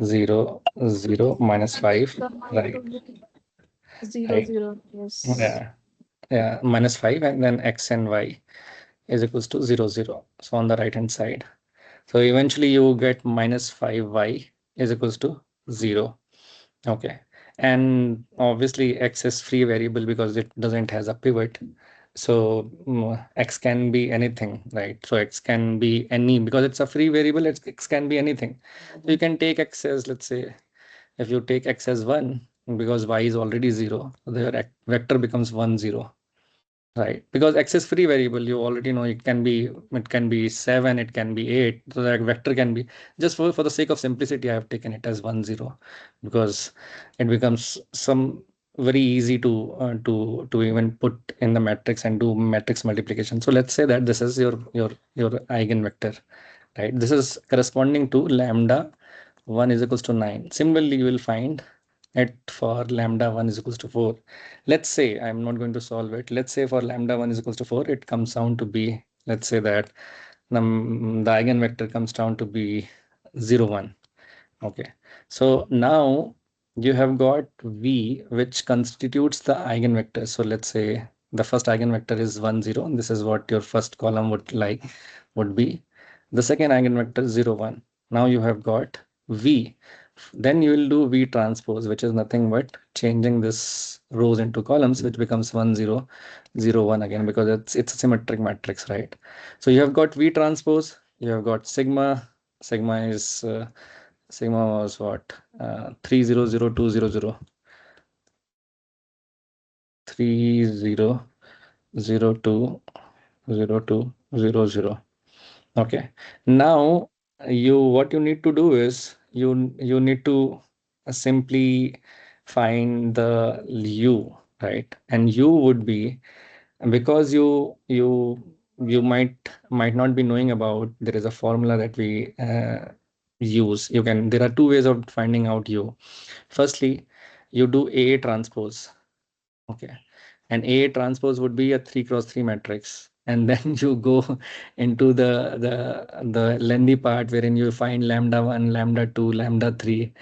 Speaker 1: 0, 0, minus 5, right?
Speaker 6: Zero,
Speaker 1: Right.
Speaker 6: zero, yes.
Speaker 1: Yeah, minus 5, and then x and y is equals to 0, 0. So on the right hand side. So eventually you get minus 5y is equals to 0. Okay. And obviously x is free variable because it doesn't has a pivot. So x can be anything, right? So x can be any, because it's a free variable, x can be anything. So you can take x as, let's say, if you take x as 1, because y is already 0, so the vector becomes 1, 0. Right, because x is free variable, you already know it can be 7, it can be 8, so that vector can be, just for the sake of simplicity, I have taken it as 1, 0, because it becomes some very easy to even put in the matrix and do matrix multiplication. So let's say that this is your eigenvector, right? This is corresponding to lambda 1 is equals to 9. Similarly, you will find it for lambda 1 is equals to 4. Let's say, I'm not going to solve it. Let's say for lambda 1 is equals to 4, it comes down to be, let's say that the eigenvector comes down to be 0, 1. Okay. So now you have got V, which constitutes the eigenvector. So let's say the first eigenvector is 1, 0. And this is what your first column would be. The second eigenvector 0, 1. Now you have got V, Then you will do V transpose, which is nothing but changing this rows into columns, which becomes 1 0 0 1 again, because it's a symmetric matrix, right? So you have got V transpose, you have got sigma. Sigma was what? 3 0 0 2 0 0 3 0 0 2 0 2 0 0. Okay. Now what you need to do is you need to simply find the u, right? And u would be, because you might not be knowing about, there is a formula that we use. There are two ways of finding out u. Firstly, you do A transpose. Okay. And A transpose would be a 3 cross 3 matrix. And then you go into the lengthy part wherein you find lambda 1, lambda 2, lambda 3,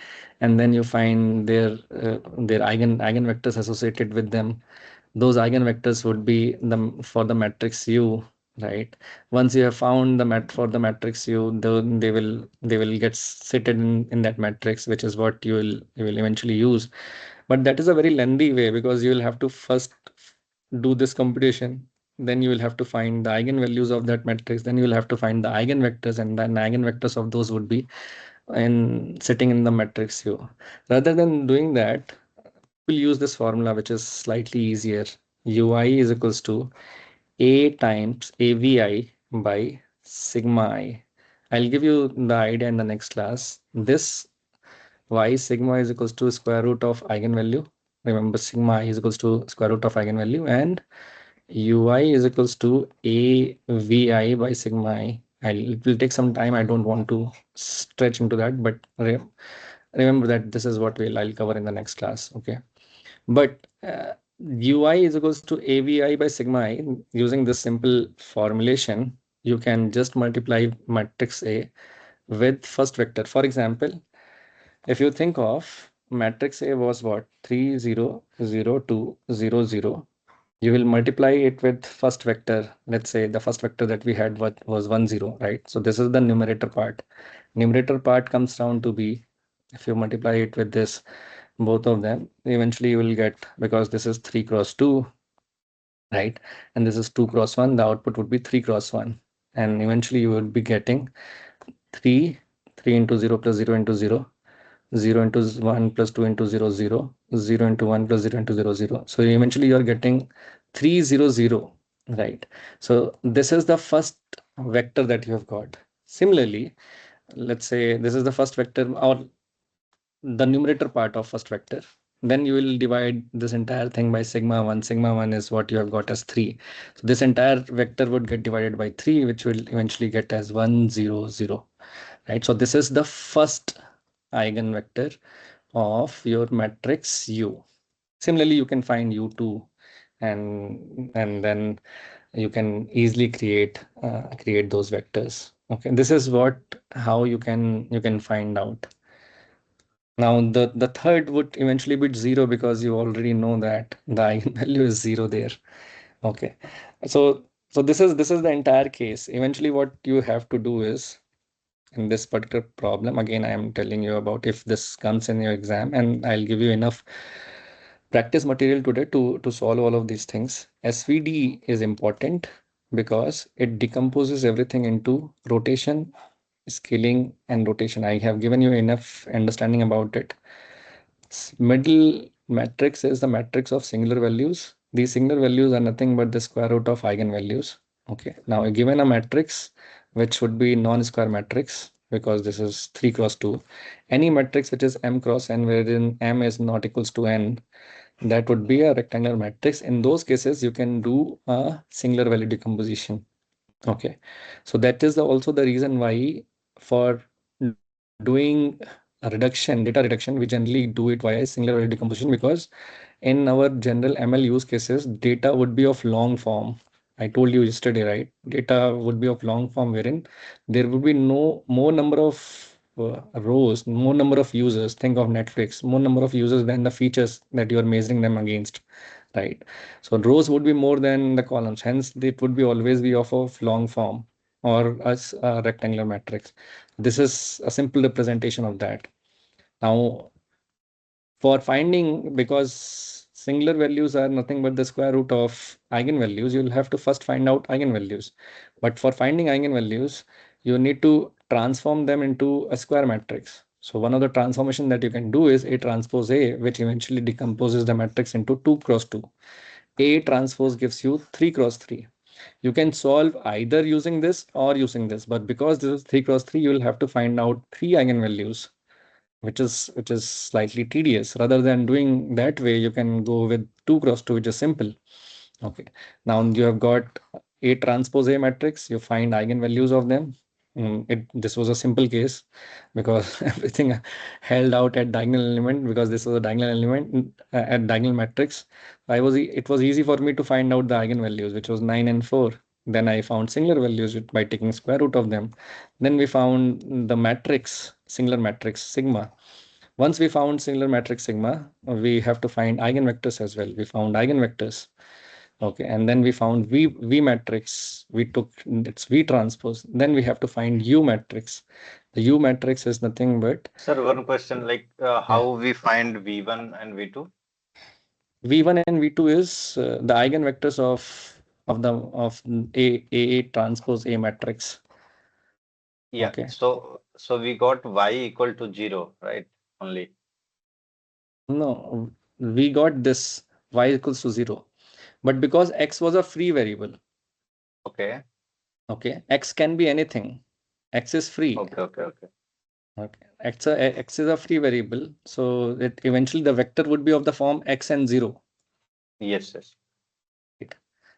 Speaker 1: and then you find their eigenvectors associated with them. Those eigenvectors would be for the matrix U, right? Once you have found for the matrix U, they will get seated in that matrix, which is what you will eventually use. But that is a very lengthy way, because you will have to first do this computation. Then you will have to find the eigenvalues of that matrix. Then you will have to find the eigenvectors, and then eigenvectors of those would be sitting in the matrix U. Rather than doing that, we'll use this formula, which is slightly easier. Ui is equals to A times AVI by sigma I. I'll give you the idea in the next class. This y sigma is equals to square root of eigenvalue. Remember, sigma I is equals to square root of eigenvalue, and ui is equals to AVI by sigma I. It will take some time. I don't want to stretch into that, but remember that this is what I'll cover in the next class. Okay. But ui is equals to AVI by sigma I. Using this simple formulation, you can just multiply matrix A with first vector. For example, if you think of matrix A was what? 3 0 0 2 0 0. You will multiply it with first vector. Let's say the first vector that we had was 1 0, right? So this is the numerator part. Numerator part comes down to be, if you multiply it with this, both of them, eventually you will get, because this is 3 cross 2, right? And this is 2 cross 1, the output would be 3 cross 1. And eventually you will be getting 3 into 0 plus 0 into 0, 0 into 1 plus 2 into 0, 0, 0 into 1 plus 0 into 0, 0. So eventually you are getting 3 0 0, right? So this is the first vector that you have got. Similarly, let's say this is the first vector, or the numerator part of first vector. Then you will divide this entire thing by sigma 1. Sigma 1 is what you have got as 3. So this entire vector would get divided by 3, which will eventually get as 1 0 0, right? So this is the first eigenvector of your matrix U. Similarly, you can find U2, and then you can easily create those vectors. Okay, this is how you can find out. Now the third would eventually be 0, because you already know that the eigenvalue is 0 there. Okay, so this is the entire case. Eventually, what you have to do is, in this particular problem, again I am telling you about, if this comes in your exam, and I'll give you enough practice material today to solve all of these things. SVD is important because it decomposes everything into rotation, scaling, and rotation. I have given you enough understanding about it. Middle matrix is the matrix of singular values. These singular values are nothing but the square root of eigenvalues. Okay, now given a matrix which would be non-square matrix, because this is 3 cross 2, any matrix which is m cross n, wherein m is not equals to n, that would be a rectangular matrix. In those cases, you can do a singular value decomposition. Okay, so that is also the reason why, for doing data reduction, we generally do it via singular value decomposition, because in our general ML use cases, data would be of long form. I told you yesterday, right? Data would be of long form, wherein there would be no more number of rows, more number of users. Think of Netflix, more number of users than the features that you are measuring them against, right? So rows would be more than the columns. Hence, it would be always be of long form, or as a rectangular matrix. This is a simple representation of that. Now, for finding, because singular values are nothing but the square root of eigenvalues, you'll have to first find out eigenvalues. But for finding eigenvalues, you need to transform them into a square matrix. So one of the transformation that you can do is A transpose A, which eventually decomposes the matrix into 2 cross 2. A transpose gives you 3 cross 3. You can solve either using this or using this, but because this is 3 cross 3, you will have to find out 3 eigenvalues, which is slightly tedious. Rather than doing that way, you can go with 2 cross 2, which is simple. Okay, now you have got A transpose A matrix, you find eigenvalues of them. This was a simple case because everything held out at diagonal element, because this was a diagonal element at diagonal matrix. It was easy for me to find out the eigenvalues, which was 9 and 4. Then I found singular values by taking square root of them. Then we found the matrix, singular matrix sigma. Once we found singular matrix sigma, we have to find eigenvectors as well. We found eigenvectors. Okay, and then we found V matrix. We took its V transpose. Then we have to find U matrix. The U matrix is nothing but
Speaker 9: Sir, one question, like
Speaker 1: yeah.
Speaker 9: how we find V1 and V2?
Speaker 1: V1 and V2 is the eigenvectors of A transpose A matrix.
Speaker 9: Yeah,
Speaker 1: Okay.
Speaker 9: so we got Y equal to 0, right? Only.
Speaker 1: No, we got this Y equals to 0. But because X was a free variable,
Speaker 9: Okay.
Speaker 1: okay, X can be anything. X is free.
Speaker 9: Okay.
Speaker 1: Okay, X is a free variable, so it eventually the vector would be of the form X and 0.
Speaker 9: Yes.
Speaker 1: Right?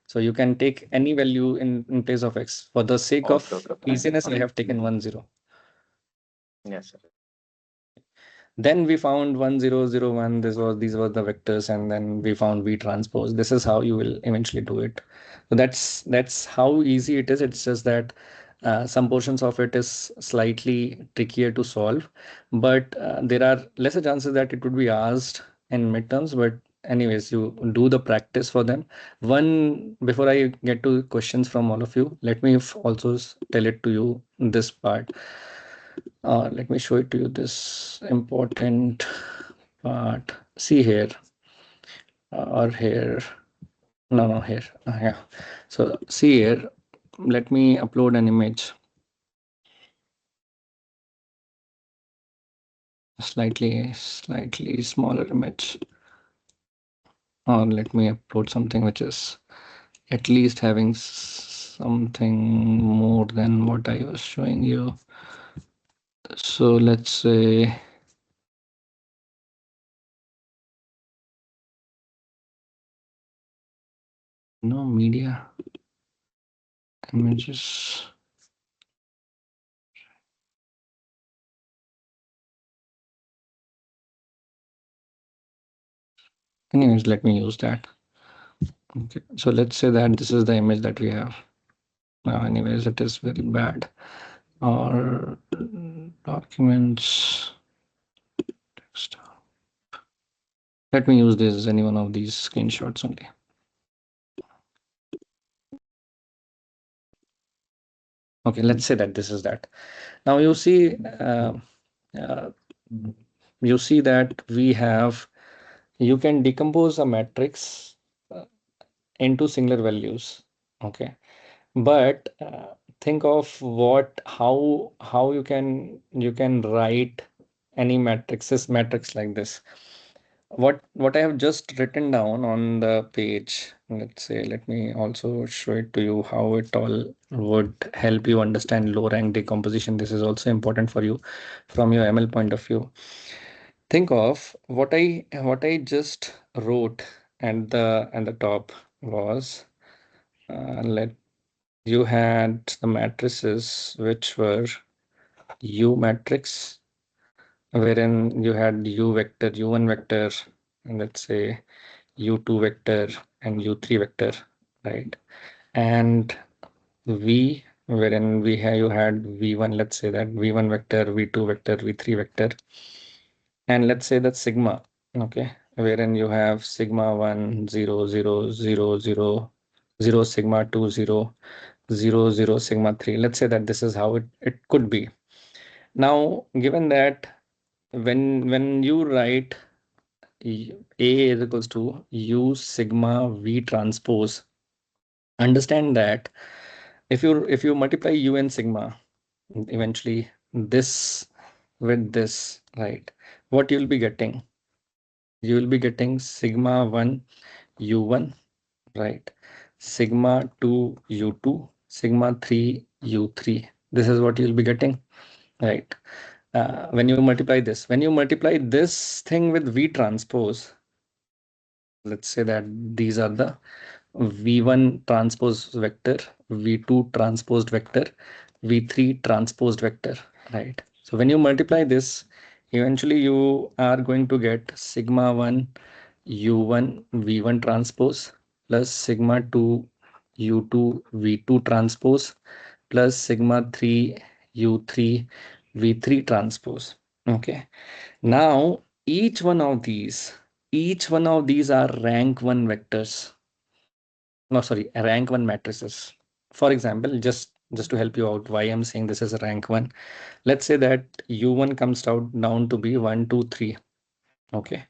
Speaker 1: So you can take any value in place of X. For the sake of
Speaker 9: Okay.
Speaker 1: easiness, I have taken 1, 0.
Speaker 9: Yes, sir.
Speaker 1: Then we found 1, 0, 0, 1. These were the vectors, and then we found V transpose. This is how you will eventually do it. So that's how easy it is. It's just that some portions of it is slightly trickier to solve, but there are lesser chances that it would be asked in midterms. But anyways, you do the practice for them. One, before I get to questions from all of you, let me also tell it to you this part. Let me show it to you, this important part. See here, or here. No, here. Yeah. So see here, let me upload an image. Slightly smaller image. Or let me upload something which is at least having something more than what I was showing you. So let's say no media images. Anyways, let me use that. Okay, so let's say that this is the image that we have. Anyways, it is very bad. Or documents, text. Let me use this, any one of these screenshots only. Okay, let's say that this is that. Now you see, that we have, you can decompose a matrix into singular values. Okay, but think of how you can write any matrix like this. What I have just written down on the page, let's say, let me also show it to you how it all would help you understand low rank decomposition. This is also important for you from your ML point of view. Think of what I just wrote at the top was, let you had the matrices which were U matrix, wherein you had U vector, U1 vector, and let's say U2 vector and U3 vector, right? And V, wherein you had V1, let's say that V1 vector, V2 vector, V3 vector, and let's say that sigma, okay, wherein you have sigma 1, 0, 0, 0, 0, 0, sigma 2, 0, 0, 0, sigma 3. Let's say that this is how it could be. Now, given that when you write A is equals to U sigma V transpose, understand that if you multiply U and sigma, eventually this with this, right? What you'll be getting? You will be getting sigma 1 U1, right? Sigma 2 U2, sigma 3 U3. This is what you'll be getting, right? When you multiply this thing with V transpose, let's say that these are the V1 transpose vector, V2 transposed vector, V3 transposed vector, right? So when you multiply this, eventually you are going to get sigma 1 U1 V1 transpose plus sigma 2 U2 V2 transpose plus sigma 3 U3 V3 transpose. Okay. Now each one of these are rank 1 vectors. No, sorry, rank 1 matrices. For example, just to help you out, why I'm saying this is a rank 1. Let's say that U1 comes out down to be 1, 2, 3. Okay.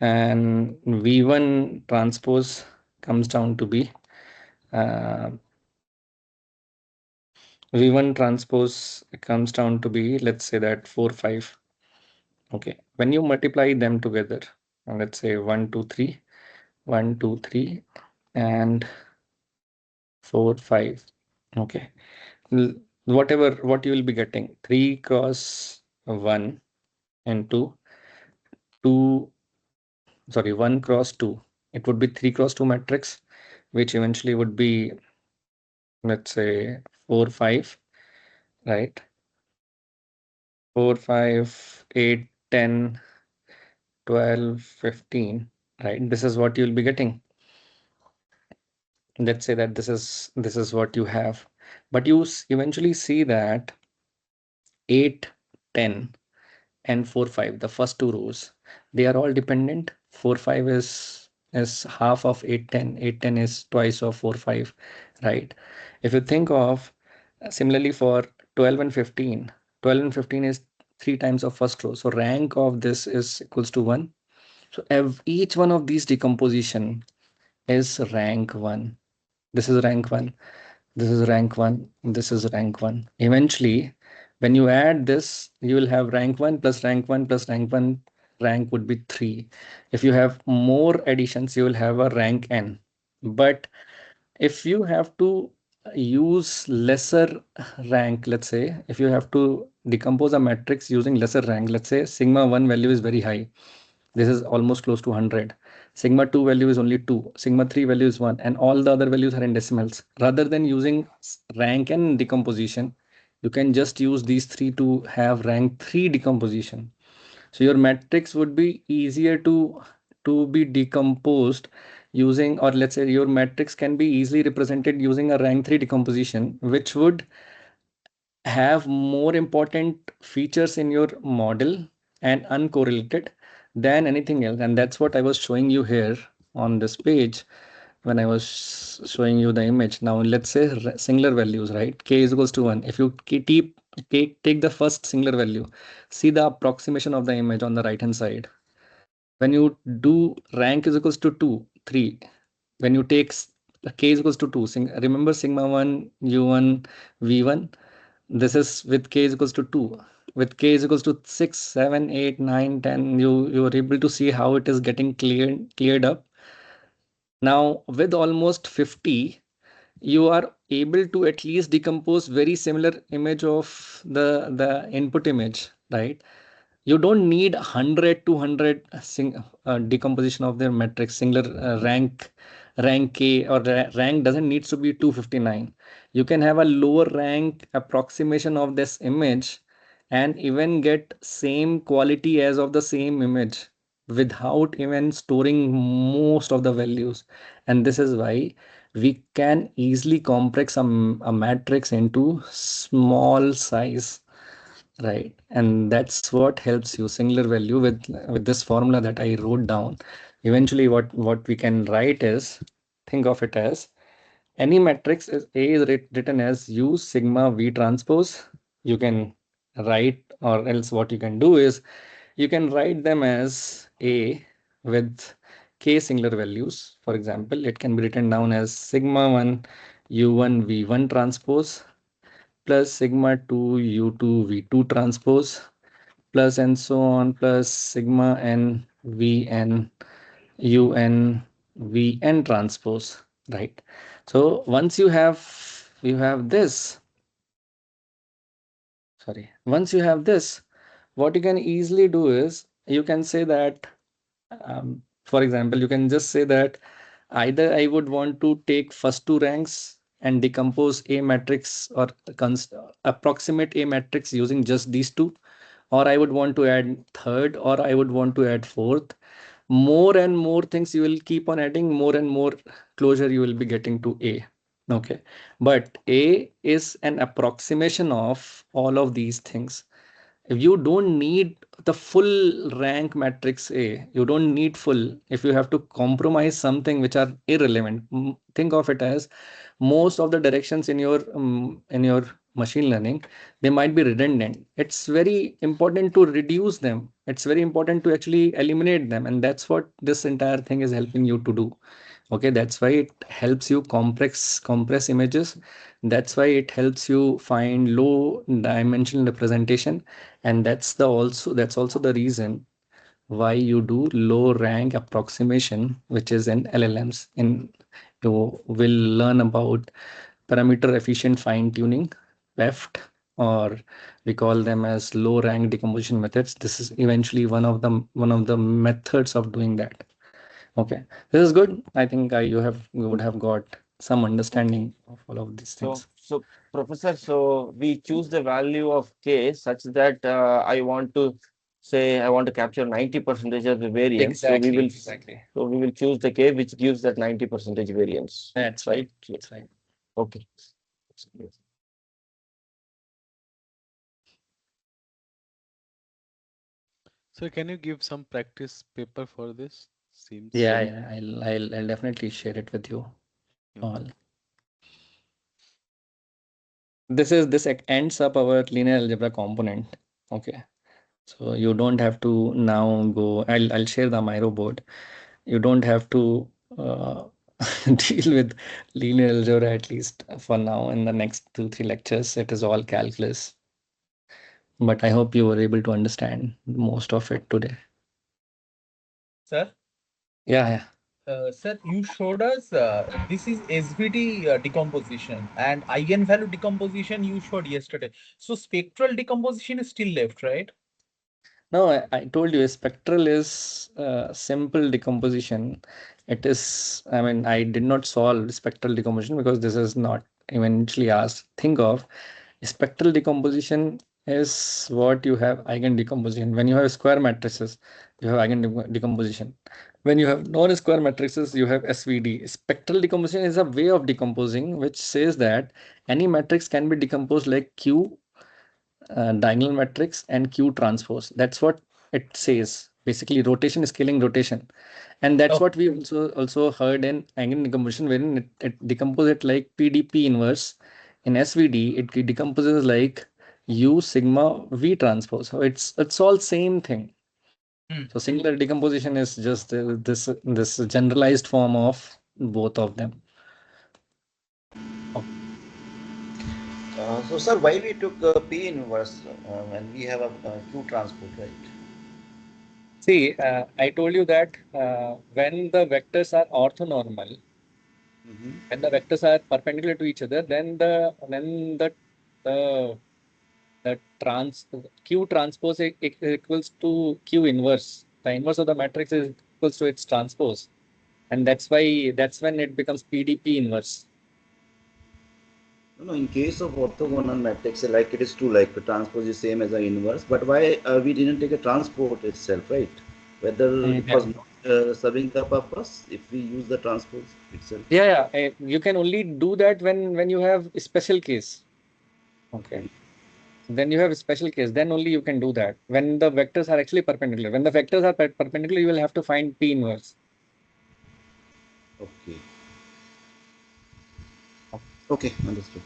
Speaker 1: And V1 transpose comes down to be V1 transpose comes down to be, let's say that 4, 5. Okay. When you multiply them together, let's say 1, 2, 3, 1, 2, 3, and 4, 5. Okay. Whatever, what you will be getting, 3 cross 1 and 2, 1 cross 2. It would be 3 cross 2 matrix, which eventually would be, let's say 4, 5, right? 4, 5, 8, 10, 12, 15, right? This is what you'll be getting. Let's say that this is what you have, but you eventually see that 8, 10 and 4, 5, the first two rows, they are all dependent. 4, 5 is half of 8, 10. 8, 10 is twice of 4, 5, right? If you think of similarly for 12 and 15, 12 and 15 is 3 times of first row. So rank of this is equals to 1. So each one of these decomposition is rank 1. This is rank 1. This is rank 1. This is rank 1. Eventually, when you add this, you will have rank 1 plus rank 1 plus rank 1. Rank would be 3. If you have more additions, you will have a rank n. But if you have to use lesser rank, let's say, if you have to decompose a matrix using lesser rank, let's say sigma 1 value is very high. This is almost close to 100. Sigma 2 value is only 2. Sigma 3 value is 1. And all the other values are in decimals. Rather than using rank and decomposition, you can just use these three to have rank 3 decomposition. So your matrix would be easier to be decomposed using, or let's say your matrix can be easily represented using a rank 3 decomposition, which would have more important features in your model and uncorrelated than anything else. And that's what I was showing you here on this page when I was showing you the image. Now let's say singular values, right? K is equals to 1. If you take the first singular value, see the approximation of the image on the right hand side. When you do rank is equals to 2, 3. When you take K is equals to 2, remember sigma 1, U1, V1. This is with K is equals to 2. With K is equals to 6, 7, 8, 9, 10, you are able to see how it is getting cleared up. Now with almost 50, you are able to at least decompose very similar image of the input image, right? You don't need 100 200 decomposition of their matrix. Singular rank K or rank doesn't need to be 259. You can have a lower rank approximation of this image and even get same quality as of the same image without even storing most of the values. And this is why we can easily compress a matrix into small size, right? And that's what helps you singular value with this formula that I wrote down. Eventually what we can write is, think of it as any matrix is A is written as U sigma V transpose. You can write, or else what you can do is you can write them as A with k singular values. For example, it can be written down as sigma 1 u1 v1 transpose plus sigma 2 u2 v2 transpose plus and so on plus sigma n vn un vn transpose, right? So once once you have this, what you can easily do is you can say that, for example, you can just say that either I would want to take first two ranks and decompose a matrix or approximate a matrix using just these two, or I would want to add third, or I would want to add fourth. More and more things you will keep on adding, more and more closure you will be getting to A. Okay, but A is an approximation of all of these things. If you don't need the full rank matrix A, you don't need full. If you have to compromise something which are irrelevant, think of it as most of the directions in your machine learning, they might be redundant. It's very important to reduce them. It's very important to actually eliminate them, and that's what this entire thing is helping you to do. Okay, that's why it helps you compress images. That's why it helps you find low dimensional representation, and that's also the reason why you do low rank approximation, which is in LLMs. In you will learn about parameter efficient fine tuning, PEFT, or we call them as low rank decomposition methods. This is eventually one of the methods of doing that. Okay, this is good. I think you would have got some understanding of all of these things.
Speaker 10: So Professor, so we choose the value of k such that I want to say I want to capture 90% of the variance.
Speaker 1: Exactly.
Speaker 10: So we will choose the k which gives that 90% variance.
Speaker 1: That's right. That's right.
Speaker 10: Okay.
Speaker 11: So can you give some practice paper for this? Seems
Speaker 1: Yeah, I'll definitely share it with you all. This ends up our linear algebra component. Okay, so you don't have to now go. I'll share the Miro board. You don't have to deal with linear algebra, at least for now. In the next 2-3 lectures, it is all calculus. But I hope you were able to understand most of it today.
Speaker 8: Sir?
Speaker 1: Yeah.
Speaker 8: Sir, you showed us this is SVD decomposition and eigenvalue decomposition you showed yesterday. So spectral decomposition is still left, right?
Speaker 1: No, I told you spectral is simple decomposition. It is, I mean, I did not solve spectral decomposition because this is not eventually asked. Think of spectral decomposition is what you have eigen decomposition. When you have square matrices, you have eigen decomposition. When you have non-square matrices, you have SVD. Spectral decomposition is a way of decomposing which says that any matrix can be decomposed like Q diagonal matrix and Q transpose. That's what it says. Basically, rotation, scaling, rotation, and that's what we also heard in eigen decomposition, wherein it decomposes it like PDP inverse. In SVD, it decomposes like U sigma V transpose. So it's all same thing. So singular decomposition is just this generalized form of both of them.
Speaker 12: So, sir, why we took P inverse when we have a Q transport, right?
Speaker 1: See, I told you that when the vectors are orthonormal, when the vectors are perpendicular to each other, then the trans Q transpose equals to Q inverse. The inverse of the matrix is equals to its transpose, and that's when it becomes PDP inverse.
Speaker 12: No, in case of orthogonal matrix, like it is true, like the transpose is same as an inverse, but why we didn't take a transport itself, right? Whether it was not serving the purpose if we use the transpose itself.
Speaker 1: Yeah. You can only do that when you have a special case. Okay. Then you have a special case. Then only you can do that when the vectors are actually perpendicular. When the vectors are perpendicular, you will have to find P inverse.
Speaker 12: Okay. Okay, understood.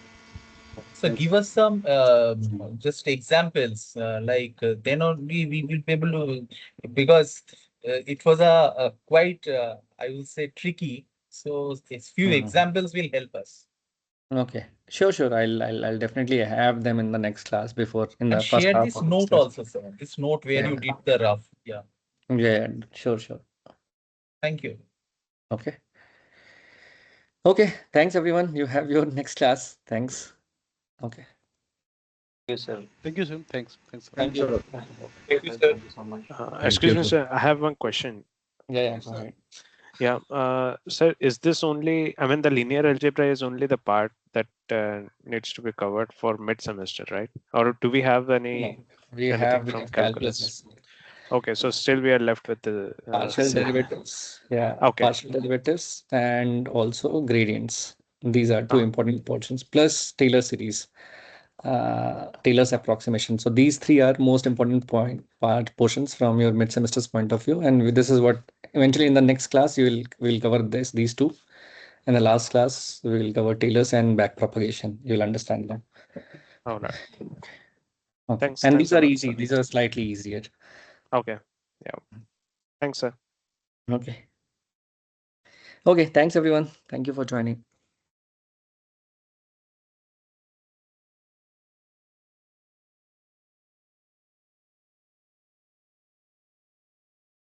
Speaker 8: So give us some just examples, then only we will be able to, because it was a quite, I will say, tricky. So a few examples will help us.
Speaker 1: Okay, sure. I'll definitely have them in the next class before in
Speaker 8: And
Speaker 1: the first
Speaker 8: share
Speaker 1: half
Speaker 8: this
Speaker 1: of this
Speaker 8: note
Speaker 1: class.
Speaker 8: also, sir. This note where
Speaker 1: Yeah.
Speaker 8: you did the rough. Yeah.
Speaker 1: Yeah, sure.
Speaker 8: Thank you.
Speaker 1: Okay. Okay. Thanks, everyone. You have your next class. Thanks. Okay.
Speaker 9: Thank you, sir.
Speaker 11: Thank you, sir. Thanks. Thanks.
Speaker 12: Thank you, Saurabh.
Speaker 8: Thank you, sir.
Speaker 3: Thank you so much.
Speaker 13: Excuse me, sir. I have one question.
Speaker 1: Yeah. Go ahead.
Speaker 13: Yeah, sir, is this only, I mean, the linear algebra is only the part that needs to be covered for mid-semester, right? Or do we have
Speaker 1: No,
Speaker 13: anything
Speaker 1: we have
Speaker 13: from
Speaker 1: calculus.
Speaker 13: calculus? Okay, so still we are left with the
Speaker 1: Partial derivatives. Yeah,
Speaker 13: okay.
Speaker 1: partial derivatives and also gradients. These are two
Speaker 13: Uh-huh.
Speaker 1: important portions, plus Taylor series, Taylor's approximation. So these three are most important portions from your mid semester's point of view. And this is what eventually in the next class we'll cover these two. In the last class, we will cover Taylor's and back propagation. You'll understand them.
Speaker 13: All right.
Speaker 1: Okay.
Speaker 13: Thanks.
Speaker 1: And
Speaker 13: Thanks
Speaker 1: these
Speaker 13: a
Speaker 1: are
Speaker 13: lot,
Speaker 1: easy.
Speaker 13: sir.
Speaker 1: These are slightly easier.
Speaker 13: Okay. Yeah. Thanks, sir.
Speaker 1: Okay. Okay. Thanks, everyone. Thank you for joining.